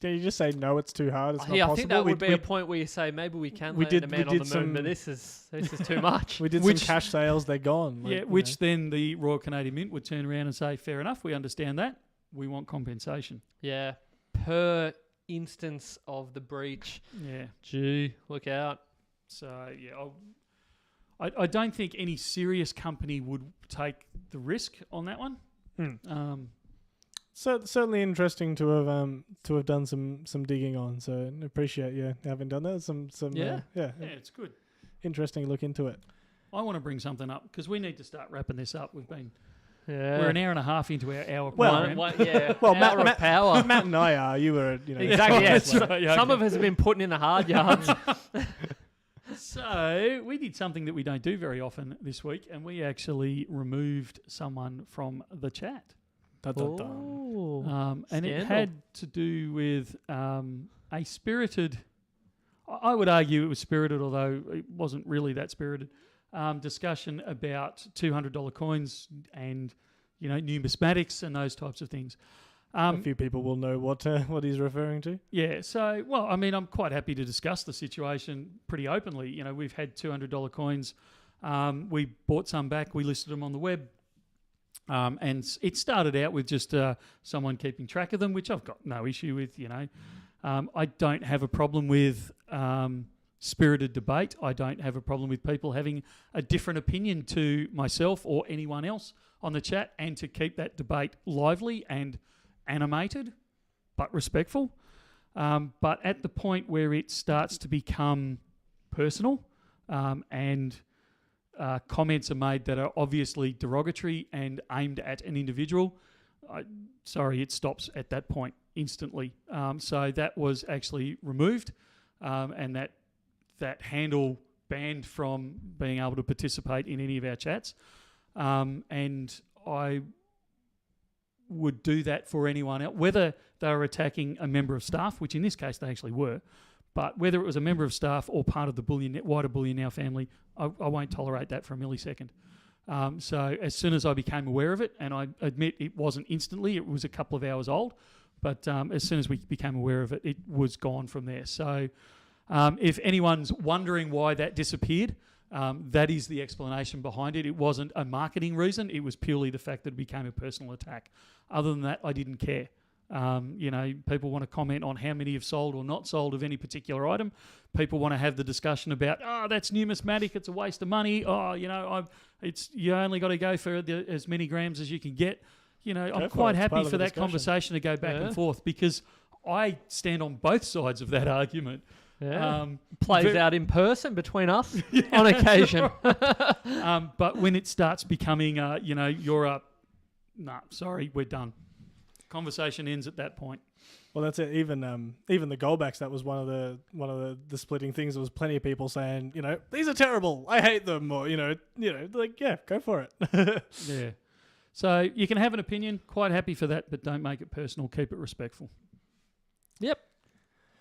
Can you just say no? It's too hard. It's not possible. I think that would be a point where you say maybe we can land a man on the moon, but this is too much. We did some cash sales. They're gone. Then the Royal Canadian Mint would turn around and say, fair enough, we understand that. We want compensation. Yeah, per instance of the breach. Yeah. Gee, look out. So, I don't think any serious company would take the risk on that one. So certainly interesting to have done some digging on. So I appreciate you having done that. It's good. Interesting look into it. I want to bring something up because we need to start wrapping this up. We're an hour and a half into our hour program. Matt and I are. You were exactly. Yes. Some of us have been putting in the hard yards. So we did something that we don't do very often this week, and we actually removed someone from the chat. Dun, dun, dun. Ooh. And it Scandal. had to do with a spirited, I would argue it was spirited, although it wasn't really that spirited, discussion about $200 coins and, numismatics and those types of things. A few people will know what he's referring to. Yeah, so, well, I mean, I'm quite happy to discuss the situation pretty openly. We've had $200 coins. We bought some back. We listed them on the web. And it started out with just someone keeping track of them, which I've got no issue with, I don't have a problem with spirited debate. I don't have a problem with people having a different opinion to myself or anyone else on the chat, and to keep that debate lively and animated but respectful. But at the point where it starts to become personal and comments are made that are obviously derogatory and aimed at an individual, it stops at that point instantly. So that was actually removed, and that handle banned from being able to participate in any of our chats. And I would do that for anyone else, whether they were attacking a member of staff, which in this case they actually were, but whether it was a member of staff or part of the wider Bullion Now family, I won't tolerate that for a millisecond. So as soon as I became aware of it, and I admit it wasn't instantly, it was a couple of hours old, but as soon as we became aware of it, it was gone from there. So if anyone's wondering why that disappeared, that is the explanation behind it. It wasn't a marketing reason. It was purely the fact that it became a personal attack. Other than that, I didn't care. People want to comment on how many have sold or not sold of any particular item. People want to have the discussion about, that's numismatic, it's a waste of money. You only got to go for as many grams as you can get. I'm quite happy for that conversation to go back and forth, because I stand on both sides of that argument. Yeah. Plays out in person between us on occasion. But when it starts becoming, sorry, we're done. Conversation ends at that point. Well, that's it. Even the Goldbacks, that was one of the splitting things. There was plenty of people saying, these are terrible, I hate them, or go for it. Yeah. So you can have an opinion. Quite happy for that, but don't make it personal. Keep it respectful. Yep.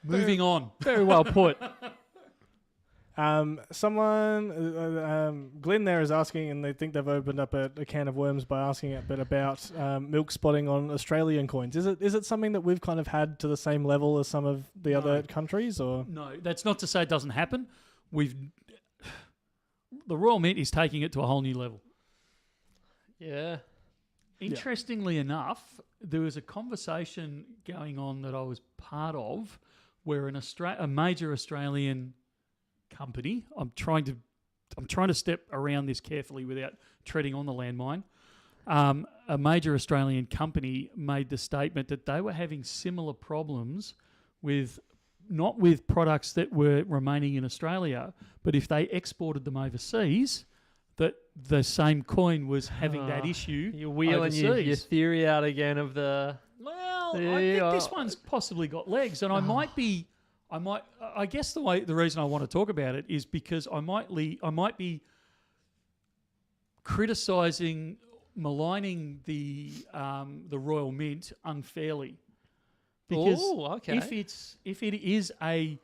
Moving on. Very well put. Glenn there is asking, and they think they've opened up a can of worms by asking a bit about milk spotting on Australian coins. Is it something that we've kind of had to the same level as some of the other countries, or? No, that's not to say it doesn't happen. The Royal Mint is taking it to a whole new level. Yeah. Interestingly enough, there was a conversation going on that I was part of where a major Australian company, I'm trying to step around this carefully without treading on the landmine. A major Australian company made the statement that they were having similar problems not with products that were remaining in Australia, but if they exported them overseas, that the same coin was having that issue. You're wheeling your theory out again of the... Well, I think this one's possibly got legs, and I guess the reason I want to talk about it is because I might be criticising, maligning the Royal Mint unfairly. Because if it is a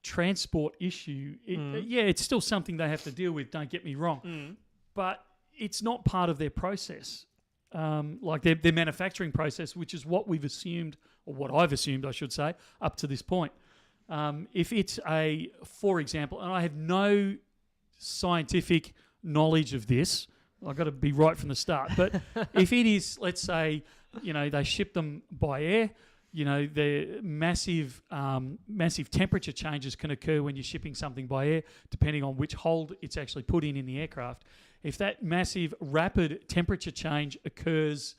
transport issue, it's still something they have to deal with, don't get me wrong. But it's not part of their process. Like their manufacturing process, which is what we've assumed, or what I've assumed, I should say, up to this point. If it's for example, and I have no scientific knowledge of this, I've got to be right from the start, but if it is, let's say, they ship them by air, the massive temperature changes can occur when you're shipping something by air, depending on which hold it's actually put in the aircraft. If that massive rapid temperature change occurs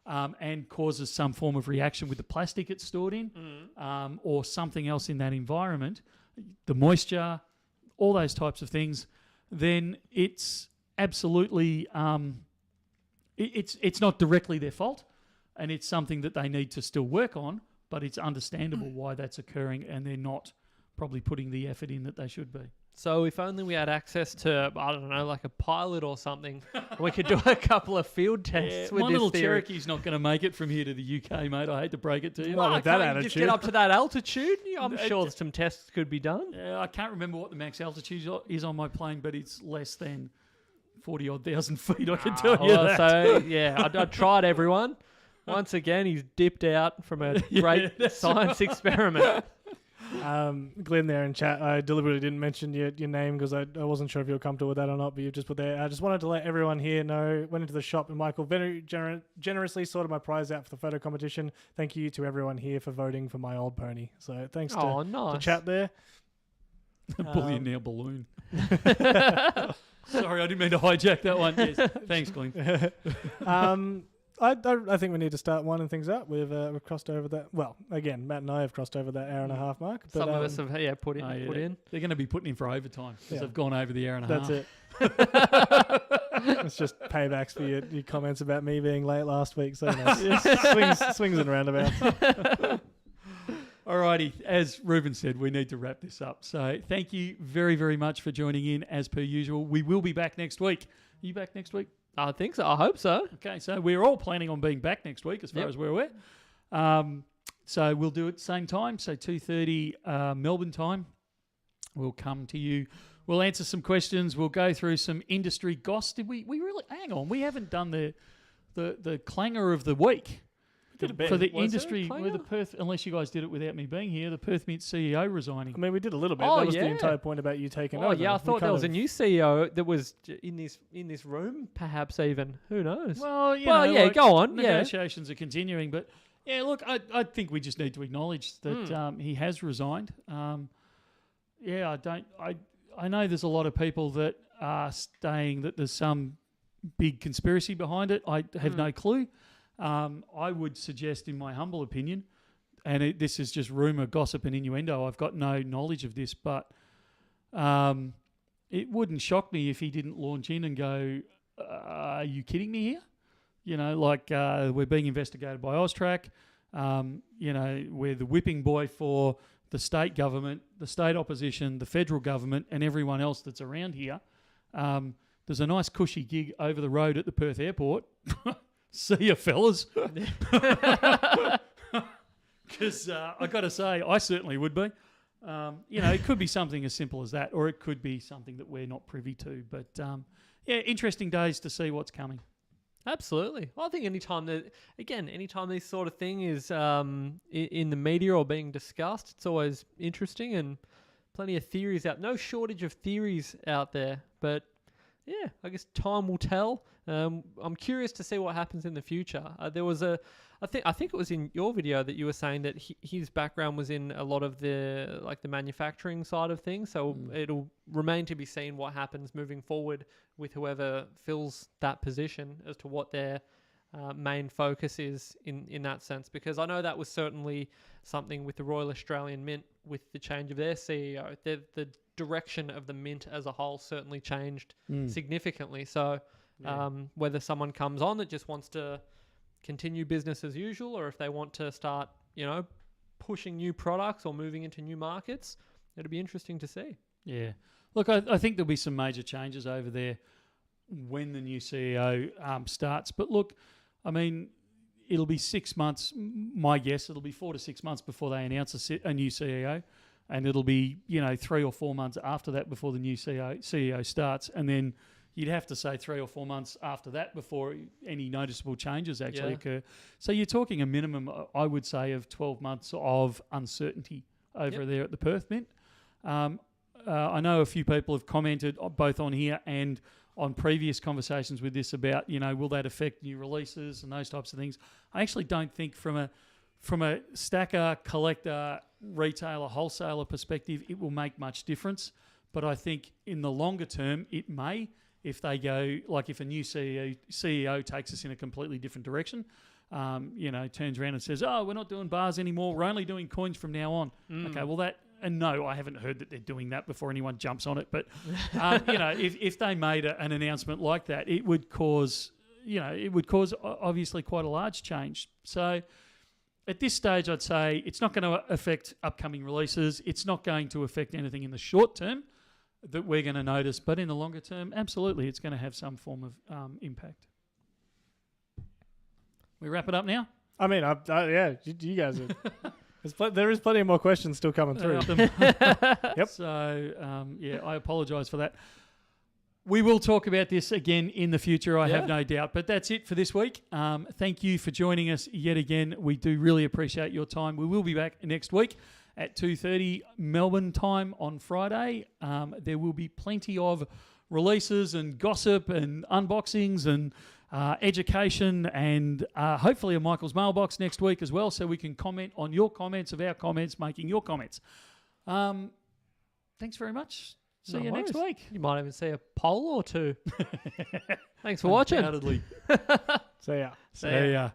and causes some form of reaction with the plastic it's stored in, or something else in that environment, the moisture, all those types of things, then it's absolutely it's not directly their fault, and it's something that they need to still work on, but it's understandable why that's occurring, and they're not probably putting the effort in that they should be. So if only we had access to, I don't know, like a pilot or something, we could do a couple of field tests with my this little theory. Cherokee's not going to make it from here to the UK, mate. I hate to break it to you. Not with that Can't you just get attitude. up to that altitude? I'm sure some tests could be done. I can't remember what the max altitude is on my plane, but it's less than 40-odd thousand feet, I can tell you Well, that. so, yeah, I tried, everyone. Once again, he's dipped out from a great science experiment. Glenn there in chat, I deliberately didn't mention your name because I wasn't sure if you were comfortable with that or not, but you've just put there. I just wanted to let everyone here know, went into the shop and Michael very generously sorted my prize out for the photo competition. Thank you to everyone here for voting for my old pony. So thanks to nice. chat there. Bullion Now balloon. Sorry, I didn't mean to hijack that one. Yes. Thanks, Glenn. I think we need to start winding things up. We've crossed over that. Well, again, Matt and I have crossed over that hour and a half mark. But, Some of us have put in. They're going to be putting in for overtime because Yeah. they've gone over the hour and a half. That's it. It's just paybacks for your comments about me being late last week. So swings and roundabouts. Alrighty, as Ruben said, we need to wrap this up. So thank you very, very much for joining in as per usual. We will be back next week. Are you back next week? I think so. I hope so. Okay, so we're all planning on being back next week as far as we're aware. So we'll do it same time, so 2:30 Melbourne time. We'll come to you. We'll answer some questions. We'll go through some industry goss. Did we really hang on? We haven't done the clanger of the week. For the industry, with the Perth, unless you guys did it without me being here, the Perth Mint CEO resigning. I mean, we did a little bit. Oh, that was the yeah. entire point about you taking Oh over. yeah, I We thought there kind was a of- new CEO that was in this room, perhaps even. Who knows? Well, yeah, go on. Negotiations are continuing, but yeah, look, I think we just need to acknowledge that he has resigned. I know there's a lot of people that are saying that there's some big conspiracy behind it. I have no clue. I would suggest, in my humble opinion, and this is just rumour, gossip and innuendo, I've got no knowledge of this, but it wouldn't shock me if he didn't launch in and go, are you kidding me here? You know, like we're being investigated by Austrac. We're the whipping boy for the state government, the state opposition, the federal government, and everyone else that's around here. There's a nice cushy gig over the road at the Perth airport. See ya, fellas. Because I got to say, I certainly would be. It could be something as simple as that, or it could be something that we're not privy to. But interesting days to see what's coming. Absolutely. Well, I think anytime this sort of thing is in the media or being discussed, it's always interesting and plenty of theories out. No shortage of theories out there, but yeah, I guess time will tell. I'm curious to see what happens in the future. There was I think it was in your video that you were saying that his background was in a lot of the manufacturing side of things. So it'll remain to be seen what happens moving forward with whoever fills that position as to what their main focus is in that sense. Because I know that was certainly something with the Royal Australian Mint with the change of their CEO. The direction of the mint as a whole certainly changed significantly. So whether someone comes on that just wants to continue business as usual, or if they want to start, pushing new products or moving into new markets, it'll be interesting to see. Yeah. Look, I think there'll be some major changes over there when the new CEO starts. But look, I mean, it'll be 6 months. My guess, it'll be 4 to 6 months before they announce a new CEO. And it'll be, 3 or 4 months after that before the new CEO starts. And then you'd have to say 3 or 4 months after that before any noticeable changes actually occur. So you're talking a minimum, I would say, of 12 months of uncertainty over there at the Perth Mint. I know a few people have commented both on here and on previous conversations with this about, will that affect new releases and those types of things. I actually don't think from a stacker, collector, retailer, wholesaler perspective, it will make much difference. But I think in the longer term, it may, if they go, like if a new CEO takes us in a completely different direction, turns around and says, oh, we're not doing bars anymore, we're only doing coins from now on. Okay, well no, I haven't heard that they're doing that before anyone jumps on it. But, if they made an announcement like that, it would cause obviously quite a large change. So at this stage, I'd say it's not going to affect upcoming releases. It's not going to affect anything in the short term. that we're going to notice. But in the longer term, absolutely, it's going to have some form of impact. We wrap it up now? I mean, yeah, you guys are... there is plenty more questions still coming through. Yep. So, yeah, I apologise for that. We will talk about this again in the future, I have no doubt. But that's it for this week. Thank you for joining us yet again. We do really appreciate your time. We will be back next week at 2:30 Melbourne time on Friday. There will be plenty of releases and gossip and unboxings and education and hopefully a Michael's mailbox next week as well, so we can comment on your comments of our comments, making your comments. Thanks very much. See you next week. You might even see a poll or two. Thanks for watching. Undoubtedly. So, yeah. See ya.